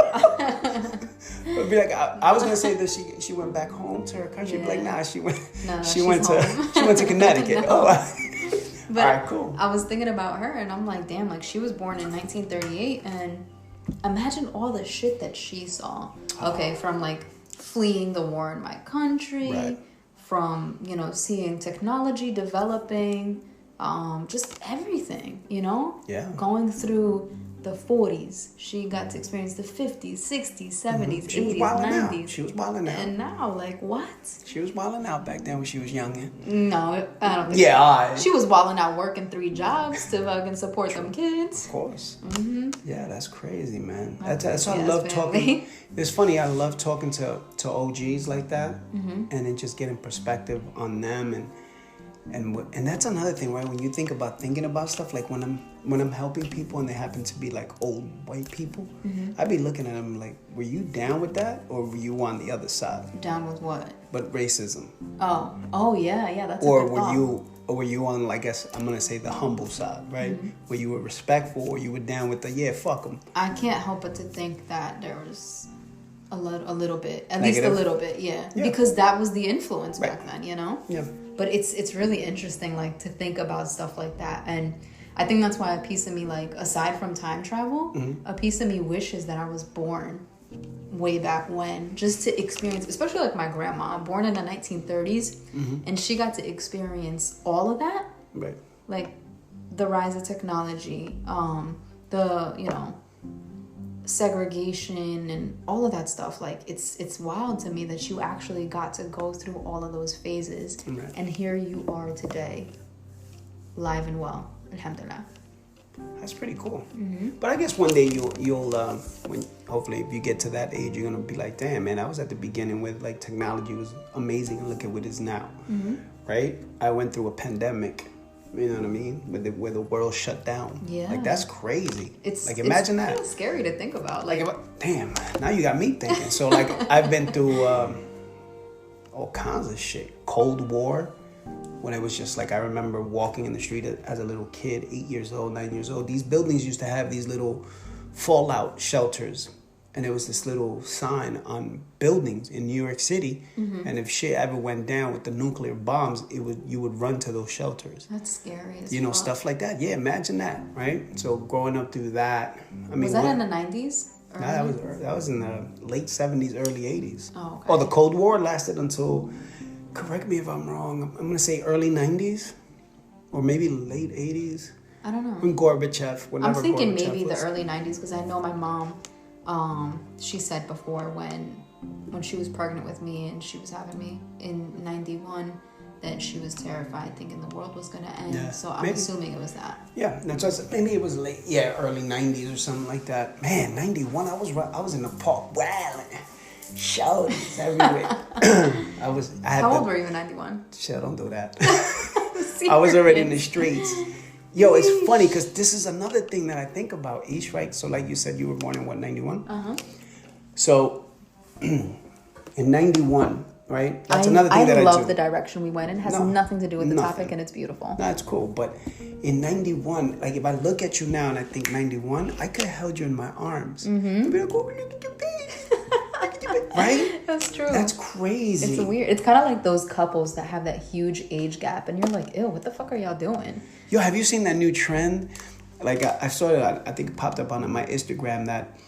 But be like, I was gonna say that she went back home to her country. Yeah. Be like, nah, she went to Connecticut. No. Oh. But all right, cool. I was thinking about her, and I'm like, damn, like she was born in 1938, and imagine all the shit that she saw. Okay, from like fleeing the war in my country, right. From seeing technology developing, just everything, Yeah. Going through the 40s, she got to experience the 50s, 60s, 70s, 80s, 90s. She was wilding out. And now, like, what? She was wilding out back then when she was young. No, I don't think so. She was wilding out working 3 jobs to fucking support them kids. Of course. Yeah, that's crazy, man. That's why I Yes, love family. talking. It's funny, I love talking to OGs like that, and then just getting perspective on them and that's another thing, right? When you thinking about stuff, like when I'm helping people and they happen to be like old white people, I'd be looking at them like, were you down with that, or were you on the other side? Down with what? But racism. Oh yeah, that's. Or a good thought. were you on, I guess I'm gonna say, the humble side, right? Where you were respectful, or you were down with the fuck them. I can't help but to think that there was a little bit, at Negative? least a little bit, yeah, because that was the influence back then, Yeah. But it's really interesting, like, to think about stuff like that. And I think that's why a piece of me, like, aside from time travel, a piece of me wishes that I was born way back when, just to experience, especially like my grandma, born in the 1930s, and she got to experience all of that. Right. Like the rise of technology, the segregation and all of that stuff. Like it's wild to me that you actually got to go through all of those phases, right. And here you are today, live and well, alhamdulillah. That's pretty cool. But I guess one day you'll when hopefully if you get to that age, you're gonna be like, damn, man, I was at the beginning with like technology was amazing, and look at what it is now, right? I went through a pandemic You know what I mean? Where the world shut down. Yeah. Like, that's crazy. It's like, imagine it's that. Kind of scary to think about. Like, Damn, now you got me thinking. So, like, I've been through all kinds of shit. Cold War, when it was just like, I remember walking in the street as a little kid, 8 years old, 9 years old. These buildings used to have these little fallout shelters. And there was this little sign on buildings in New York City. Mm-hmm. And if shit ever went down with the nuclear bombs, you would run to those shelters. That's scary. You know, stuff like that. Yeah, imagine that, right? So growing up through that. I mean, was that in the 90s? Nah, that was in the late 70s, early 80s. Oh, okay. Oh, the Cold War lasted until, correct me if I'm wrong, I'm going to say early 90s or maybe late 80s. I don't know. When Gorbachev, I'm thinking maybe the early 90s because I know my mom, she said before when she was pregnant with me and she was having me in 91 that she was terrified thinking the world was going to end. Yeah, so I'm assuming it was that. Yeah, that's what I said. Maybe it was late, early 90s or something like that. Man, 91, I was in the park wilding. Shouties everywhere. How old were you in 91? Shit, don't do that. I was already in the streets. Yo, it's funny because this is another thing that I think about, Ish, right? So like you said, you were born in what, 91? Uh-huh. So in 91, right? That's another thing that I love the direction we went in. It has nothing to do with the topic and it's beautiful. No, it's cool. But in 91, like if I look at you now and I think 91, I could have held you in my arms. Mm-hmm. I'd be like, oh, look at your baby. Right? That's true. That's crazy. It's weird. It's kind of like those couples that have that huge age gap and you're like, ew, what the fuck are y'all doing? Yo, have you seen that new trend? Like I saw it, I think it popped up on my Instagram that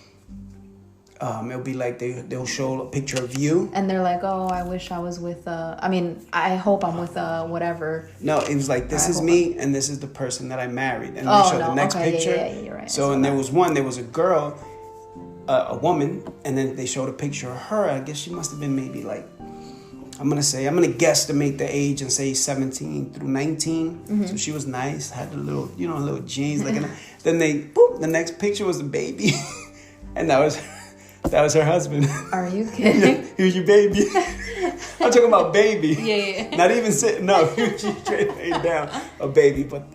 it'll be like they'll show a picture of you. And they're like, oh, I wish I was with, I hope I'm with whatever. No, it was like, this is me and this is the person that I married. And they show the next picture. Yeah, you're right. So, and there was a girl, a woman, and then they showed a picture of her. I guess she must have been maybe like, I'm going to guesstimate the age and say 17 through 19. Mm-hmm. So she was nice, had a little, little jeans. Then the next picture was the baby. And that was her husband. Are you kidding? Here's your baby. I'm talking about baby. Yeah. Not even sitting up. She straight laid down a baby. But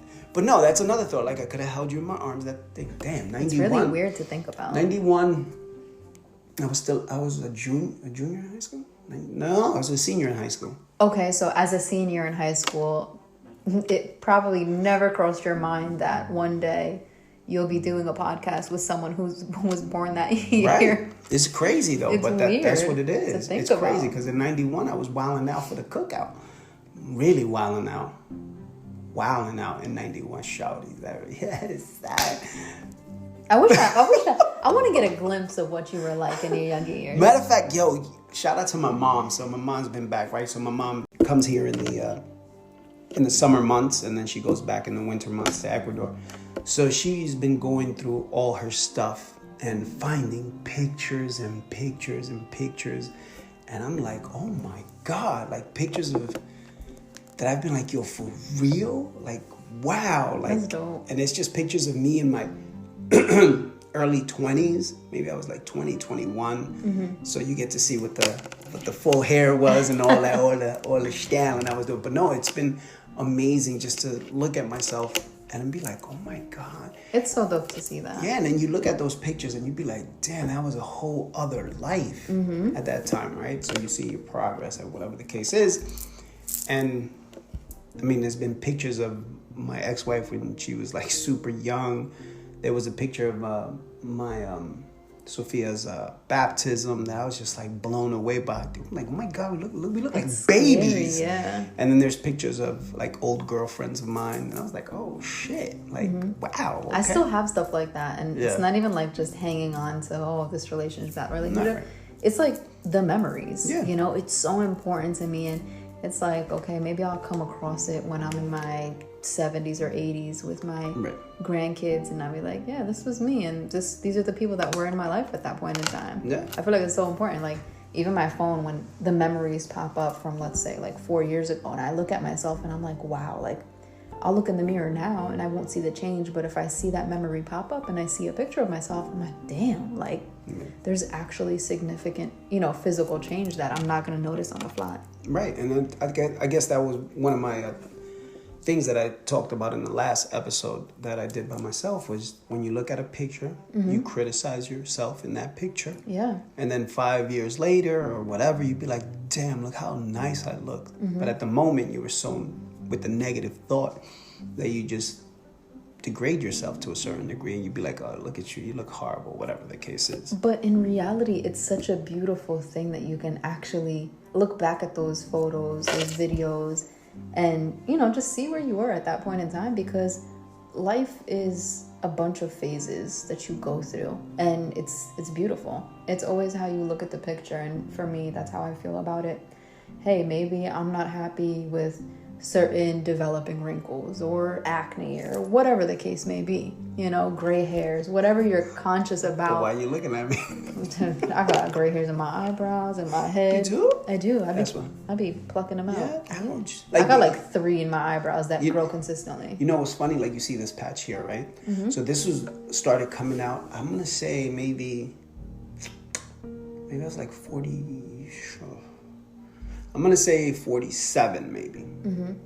no, that's another thought. Like I could have held you in my arms. That thing, damn, 91. It's really weird to think about. 91. I was a junior in high school? No, I was a senior in high school. Okay, so as a senior in high school, it probably never crossed your mind that one day you'll be doing a podcast with someone who was born that year. Right. It's crazy though, it's but that's what it is. It's crazy because in 91 I was wilding out for the cookout. Really wilding out. Wilding out in 91, shouty. Yes. I want to get a glimpse of what you were like in your younger years. Matter of fact, yo, shout out to my mom. So my mom's been back, right? So my mom comes here in the summer months and then she goes back in the winter months to Ecuador. So she's been going through all her stuff and finding pictures and pictures and pictures. And I'm like, oh my God, like pictures of that I've been like, yo, for real? Like, wow. Like, that's dope. And it's just pictures of me in my early 20s. Maybe I was like 20, 21. Mm-hmm. So you get to see what the full hair was and all that, all the styling I was doing. But no, it's been amazing just to look at myself and be like, oh my God. It's so dope to see that. Yeah, and then you look at those pictures and you be like, damn, that was a whole other life at that time, right? So you see your progress and whatever the case is. And I mean, there's been pictures of my ex-wife when she was like super young. There was a picture of my Sophia's baptism that I was just like blown away by. I'm like, oh my God, we look like babies. Scary, yeah. And then there's pictures of like old girlfriends of mine, and I was like, oh shit, like wow. Okay. I still have stuff like that, and it's not even like just hanging on to this relationship, that relationship. Right. It's like the memories. Yeah. It's so important to me, and it's like, okay, maybe I'll come across it when I'm in my 70s or 80s with my grandkids, and I'll be like, yeah, this was me, and these are the people that were in my life at that point in time. Yeah. I feel like it's so important. Like even my phone, when the memories pop up from, let's say, like 4 years ago, and I look at myself and I'm like, wow, like I'll look in the mirror now and I won't see the change, but if I see that memory pop up and I see a picture of myself, I'm like, damn, like there's actually significant, physical change that I'm not going to notice on the fly. Right. And then I guess that was one of my things that I talked about in the last episode that I did by myself was when you look at a picture, you criticize yourself in that picture. Yeah. And then 5 years later or whatever, you'd be like, damn, look how nice I look. But at the moment, you were so with the negative thought that you just degrade yourself to a certain degree, and you'd be like, oh, look at you, you look horrible, whatever the case is. But in reality, it's such a beautiful thing that you can actually look back at those photos, those videos, and, you know, just see where you were at that point in time, because life is a bunch of phases that you go through, and it's beautiful. It's always how you look at the picture, and for me, that's how I feel about it. Hey, maybe I'm not happy with certain developing wrinkles or acne or whatever the case may be, you know, gray hairs, whatever you're conscious about. But why are you looking at me? I got gray hairs in my eyebrows and my head. You do? I do. I be plucking them out. Yeah, ouch. I got like 3 in my eyebrows that grow consistently. You know what's funny? Like, you see this patch here, right? So this started coming out, I'm gonna say maybe I was like 40, I'm gonna say 47 maybe,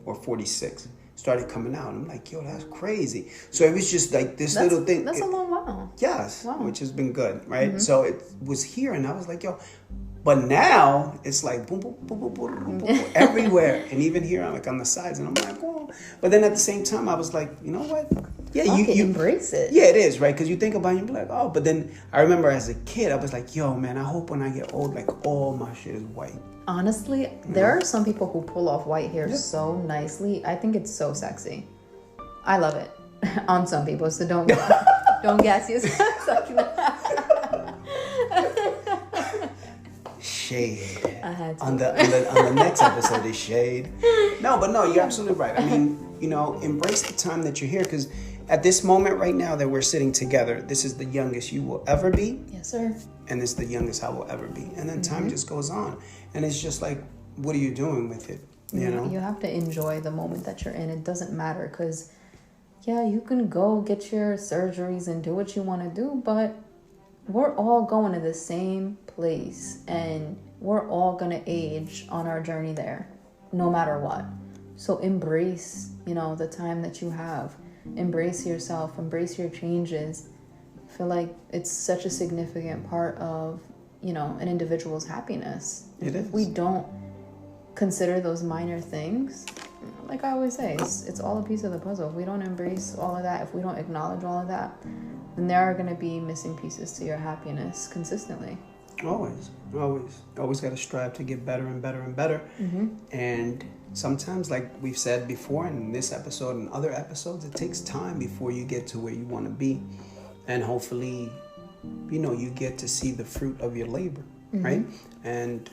or 46. Started coming out. I'm like, yo, that's crazy. So it was just like this little thing. That's a long while. Yes, Wow. which has been good, right? So it was here, and I was like, yo. But now it's like boom, boom, boom, boom, boom, boom, boom, everywhere, and even here, I'm like on the sides, and I'm like, oh. But then at the same time, I was like, you know what? Yeah, you embrace it. Yeah, it is, right? Because you think about it, you be like, oh. But then I remember as a kid, I was like, yo, man, I hope when I get old, like all my shit is white. Honestly, there are some people who pull off white hair so nicely. I think it's so sexy. I love it on some people, so don't gas yourself. Shade. I had to. On the next episode is shade. No, you're absolutely right. I mean, you know, embrace the time that you're here, because at this moment right now that we're sitting together, this is the youngest you will ever be. Yes, sir. And this is the youngest I will ever be. And then time just goes on. And it's just like, what are you doing with it? You know? You have to enjoy the moment that you're in. It doesn't matter, because, yeah, you can go get your surgeries and do what you want to do, but we're all going to the same place, and we're all going to age on our journey there, no matter what. So embrace, you know, the time that you have. Embrace yourself, embrace your changes. I feel like it's such a significant part of, you know, an individual's happiness. It is. If we don't consider those minor things, like I always say, it's all a piece of the puzzle. If we don't embrace all of that, if we don't acknowledge all of that, then there are going to be missing pieces to your happiness consistently. Always got to strive to get better and better and better. And sometimes, like we've said before in this episode and other episodes, it takes time before you get to where you want to be. And hopefully, you know, you get to see the fruit of your labor, right? And,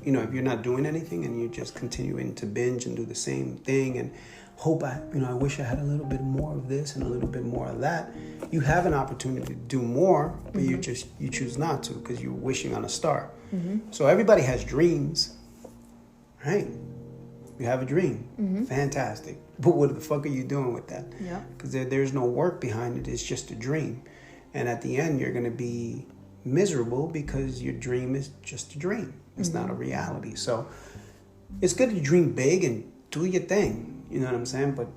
you know, if you're not doing anything and you're just continuing to binge and do the same thing and hope I wish I had a little bit more of this and a little bit more of that, you have an opportunity to do more, but you choose not to because you're wishing on a star. So everybody has dreams, right? You have a dream. Fantastic. But what the fuck are you doing with that? Yeah. Because there's no work behind it. It's just a dream. And at the end, you're going to be miserable because your dream is just a dream. It's not a reality. So it's good to dream big and do your thing. You know what I'm saying? But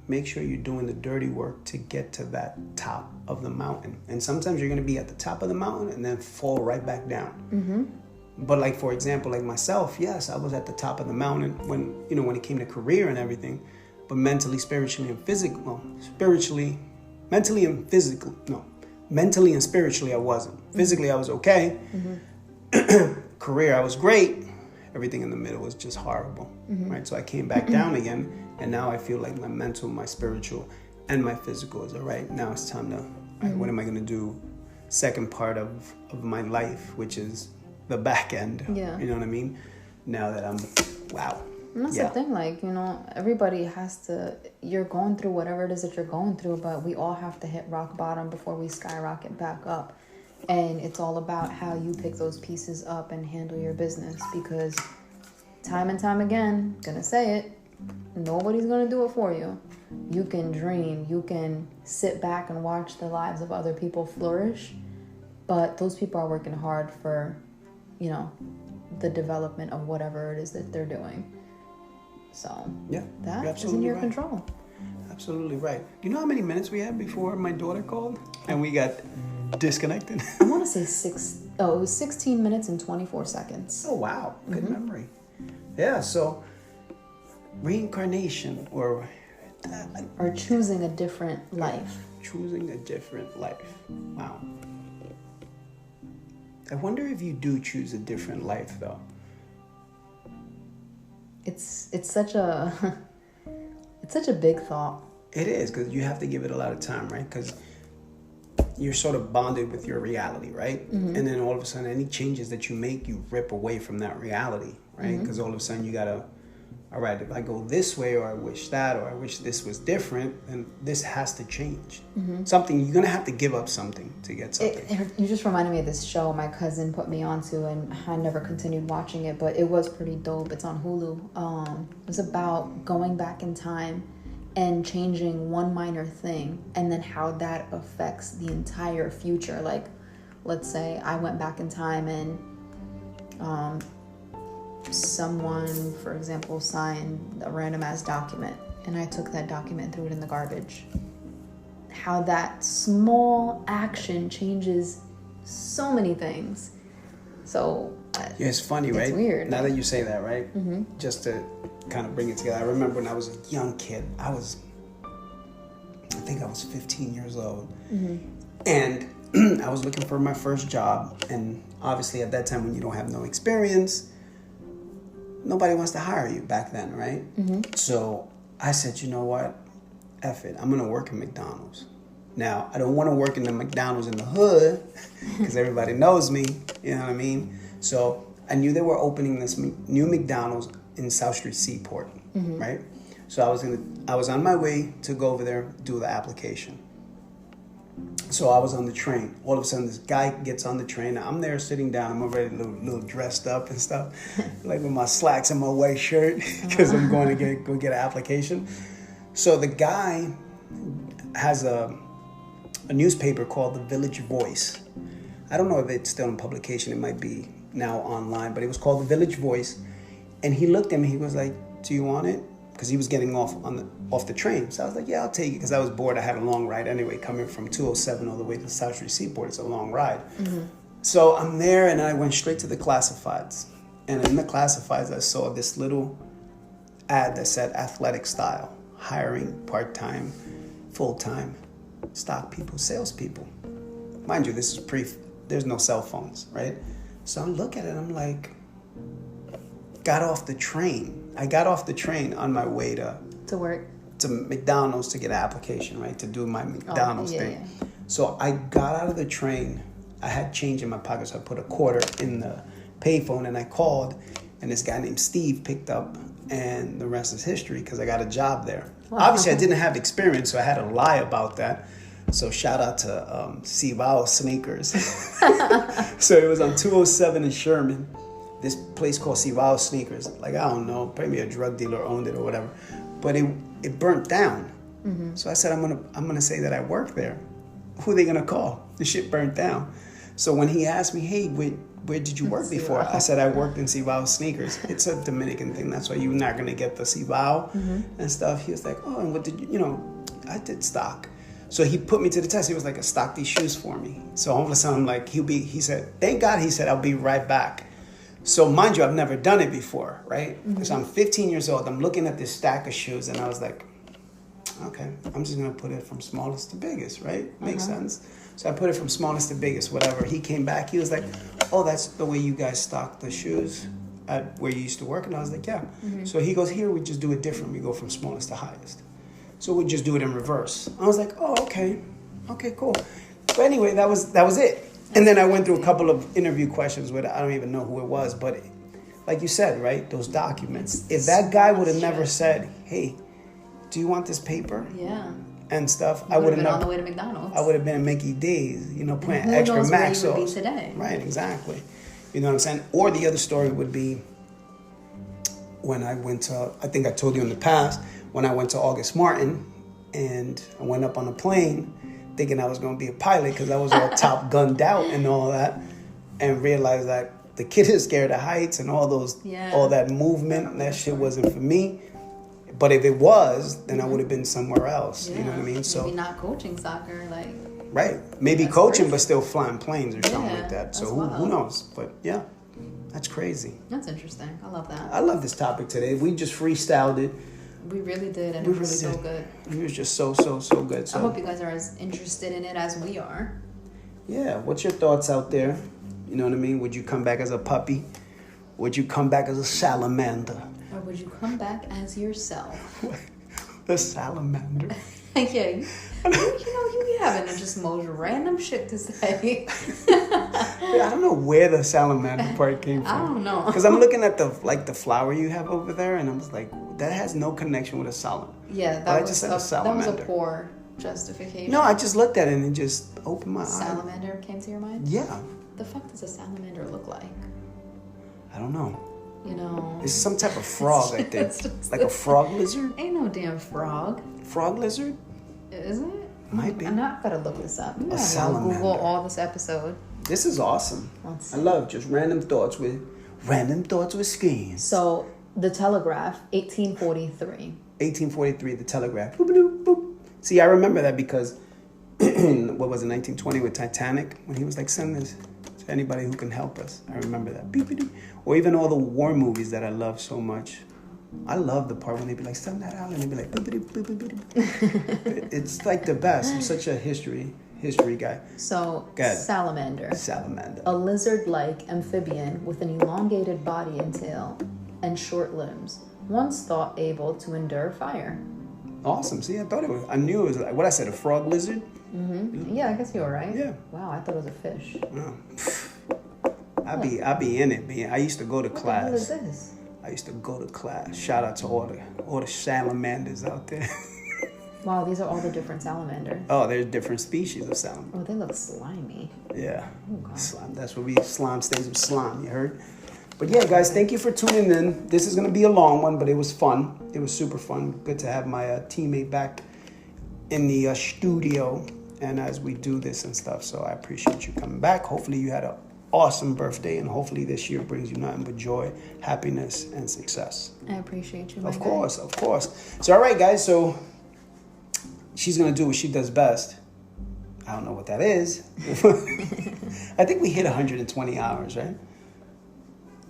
make sure you're doing the dirty work to get to that top of the mountain. And sometimes you're going to be at the top of the mountain and then fall right back down. But like, for example, like myself, yes, I was at the top of the mountain when it came to career and everything, but mentally and spiritually, I wasn't. Physically, I was okay. Career, I was great. Everything in the middle was just horrible, right? So I came back down again, and now I feel like my mental, my spiritual, and my physical is all right. Now it's time to, what am I going to do? Second part of my life, which is the back end. Yeah. You know what I mean? Now that I'm, wow. And that's the thing, like, you know, everybody you're going through whatever it is that you're going through, but we all have to hit rock bottom before we skyrocket back up. And it's all about how you pick those pieces up and handle your business, because time and time again, gonna say it, nobody's gonna do it for you. You can dream, you can sit back and watch the lives of other people flourish, but those people are working hard for, you know, the development of whatever it is that they're doing. So Yeah, that you're is in absolutely your right. control. Absolutely right. You know how many minutes we had before my daughter called and we got disconnected? I want to say it was 16 minutes and 24 seconds. Oh, wow. Good memory. Yeah, so reincarnation or Or choosing a different life. choosing a different life. Wow. I wonder if you do choose a different life, though. It's such a it's such a big thought. It is, because you have to give it a lot of time, right? Because you're sort of bonded with your reality, right? And then all of a sudden, any changes that you make, you rip away from that reality, right? Because all of a sudden, you got to, all right, if I go this way, or I wish that, or I wish this was different, then this has to change. Something, you're going to have to give up something to get something. You just reminded me of this show my cousin put me onto, and I never continued watching it, but it was pretty dope. It's on Hulu. It was about going back in time and changing one minor thing, and then how that affects the entire future. Like, let's say I went back in time and someone, for example, signed a random ass document, and I took that document and threw it in the garbage. How that small action changes so many things. So Yeah, it's funny, right? It's weird. Now that you say that, right? Just to kind of bring it together. I remember when I was a young kid. I think I was 15 years old. And I was looking for my first job. And obviously at that time, when you don't have no experience, nobody wants to hire you back then, right? So I said, you know what? F it. I'm going to work in McDonald's. Now, I don't want to work in the McDonald's in the hood because everybody knows me. You know what I mean? So I knew they were opening this new McDonald's in South Street Seaport, right? So I was on my way to go over there, do the application. So I was on the train. All of a sudden, this guy gets on the train. I'm there sitting down. I'm already a little dressed up and stuff, like with my slacks and my white shirt because I'm going to go get an application. So the guy has a newspaper called The Village Voice. I don't know if it's still in publication. It might be now online, but it was called The Village Voice. And he looked at me. He was like, "Do you want it?" Because he was getting off the train. So I was like, "Yeah, I'll take it." Because I was bored. I had a long ride anyway, coming from 207 all the way to South Street Seaport. It's a long ride. So I'm there, and I went straight to the classifieds. And in the classifieds, I saw this little ad that said athletic style, hiring part-time, full-time, stock people, salespeople. Mind you, this is there's no cell phones, right? So I look at it, I'm like, got off the train. I got off the train on my way to work. To McDonald's to get an application, right? To do my McDonald's thing. Yeah. So I got out of the train. I had change in my pocket, so I put a quarter in the payphone and I called, and this guy named Steve picked up, and the rest is history because I got a job there. Wow. Obviously, I didn't have experience, so I had to lie about that. So shout out to Cibao Sneakers. So it was on 207 in Sherman. This place called Cibao Sneakers. Like, I don't know, maybe a drug dealer owned it or whatever. But it burnt down. So I said, I'm gonna say that I work there. Who are they gonna call? The shit burnt down. So when he asked me, hey, where did you work before? I said, I worked in Cibao Sneakers. It's a Dominican thing. That's why you're not gonna get the Cibao and stuff. He was like, oh, and what did you, I did stock. So he put me to the test. He was like, stock these shoes for me. So all of a sudden, I'm like, he said, thank God, he said, I'll be right back. So mind you, I've never done it before, right? Because I'm 15 years old. I'm looking at this stack of shoes, and I was like, okay, I'm just going to put it from smallest to biggest, right? Makes sense. So I put it from smallest to biggest, whatever. He came back. He was like, oh, that's the way you guys stock the shoes at where you used to work? And I was like, yeah. So he goes, here, we just do it different. We go from smallest to highest. So we just do it in reverse. I was like, oh, okay. Okay, cool. But anyway, that was it. And then I went through a couple of interview questions where I don't even know who it was. But like you said, right, those documents. If that guy would have never said, hey, do you want this paper? Yeah. And stuff, I would have been on the way to McDonald's. I would have been at Mickey D's, playing who extra knows max where you would sauce. be today. Right, exactly. You know what I'm saying? Or the other story would be when I went to, I think I told you in the past, when I went to August Martin and I went up on a plane thinking I was going to be a pilot because I was all Top Gunned out and all that, and realized that the kid is scared of heights and all that movement, that shit wasn't for me. But if it was, then I would have been somewhere else. Yeah. You know what I mean? So maybe not coaching soccer, like. right, maybe That's coaching, crazy. but still flying planes or something Yeah, like that. that's So who wild. knows? But yeah, that's crazy. That's interesting. I love that. I love this topic today. We just freestyled it. We really did, and We it was really so did. good. It was just so good. I So hope you guys are as interested in it as we are. yeah, what's your thoughts out there? You know what I mean? Would you come back as a puppy? Would you come back as a salamander? Or would you come back as yourself? The salamander. Yeah, you be having just most random shit to say. I don't know where the salamander part came from. I don't know. Because I'm looking at the flower you have over there, and I was like, that has no connection with a salamander. Yeah, But I that was just said a that was a salamander. poor justification. No, I just looked at it and just opened my eyes. Salamander came to your mind? Yeah, The fuck does a salamander look like? I don't know. You know, It's some type of frog, I think. It's just- Like a frog lizard? ain't no damn frog, Frog lizard? is it? Might be. I'm not gonna look this up. I'm gonna salamander. Google all this episode. This is awesome. Let's I see. love just random thoughts with skins. So, The Telegraph, 1843. 1843, the Telegraph. Boop, boop, boop. See, I remember that because, what was it, 1920 with Titanic? When he was like, send this to anybody who can help us. I remember that. Beep, beep, beep. Or even all the war movies that I love so much. I love the part when they'd be like, send that out, and they'd be like, boop, boop, boop, boop, boop. It's like the best. I'm such a history guy. So, Go ahead. salamander. Salamander. A lizard-like amphibian with an elongated body and tail and short limbs, once thought able to endure fire. Awesome. See, I knew it was like, what I said, a frog lizard? Yeah, I guess you were right. Yeah. Wow, I thought it was a fish. I be in it, man. I used to go to What the hell is class. this? I used to go to class. Shout out to all the salamanders out there. Wow, these are all the different salamanders. Oh, there's different species of salamander. Oh, they look slimy. Yeah. Oh, God. Slime. That's what slime stays with slime, you heard? But yeah, guys, thank you for tuning in. This is going to be a long one, but it was fun. It was super fun. Good to have my teammate back in the studio and as we do this and stuff. So I appreciate you coming back. Hopefully you had an awesome birthday, and hopefully this year brings you nothing but joy, happiness, and success. I appreciate you, my Of guy. course, of course. So, all right, guys. So she's going to do what she does best. I don't know what that is. I think we hit 120 hours, right?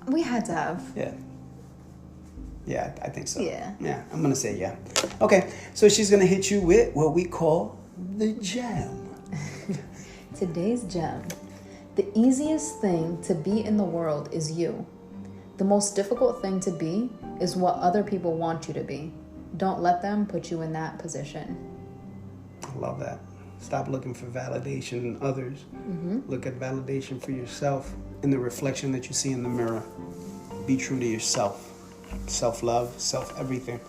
We had to have. Yeah. Yeah, I think so. Yeah. Yeah, I'm going to say yeah. Okay, so she's going to hit you with what we call the gem. Today's gem. The easiest thing to be in the world is you. The most difficult thing to be is what other people want you to be. Don't let them put you in that position. I love that. Stop looking for validation in others. Look at validation for yourself in the reflection that you see in the mirror. Be true to yourself. Self-love, self-everything.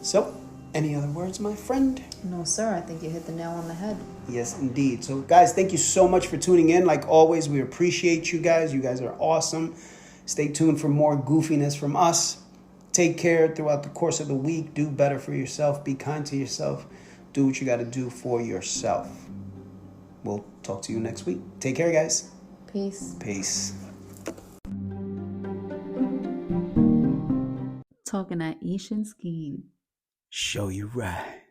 So, any other words, my friend? No, sir, I think you hit the nail on the head. Yes, indeed. So, guys, thank you so much for tuning in. Like always, we appreciate you guys. You guys are awesome. Stay tuned for more goofiness from us. Take care throughout the course of the week. Do better for yourself. Be kind to yourself. Do what you got to do for yourself. We'll talk to you next week. Take care, guys. Peace. Peace. Talking at Ish and Skeen. Show you right.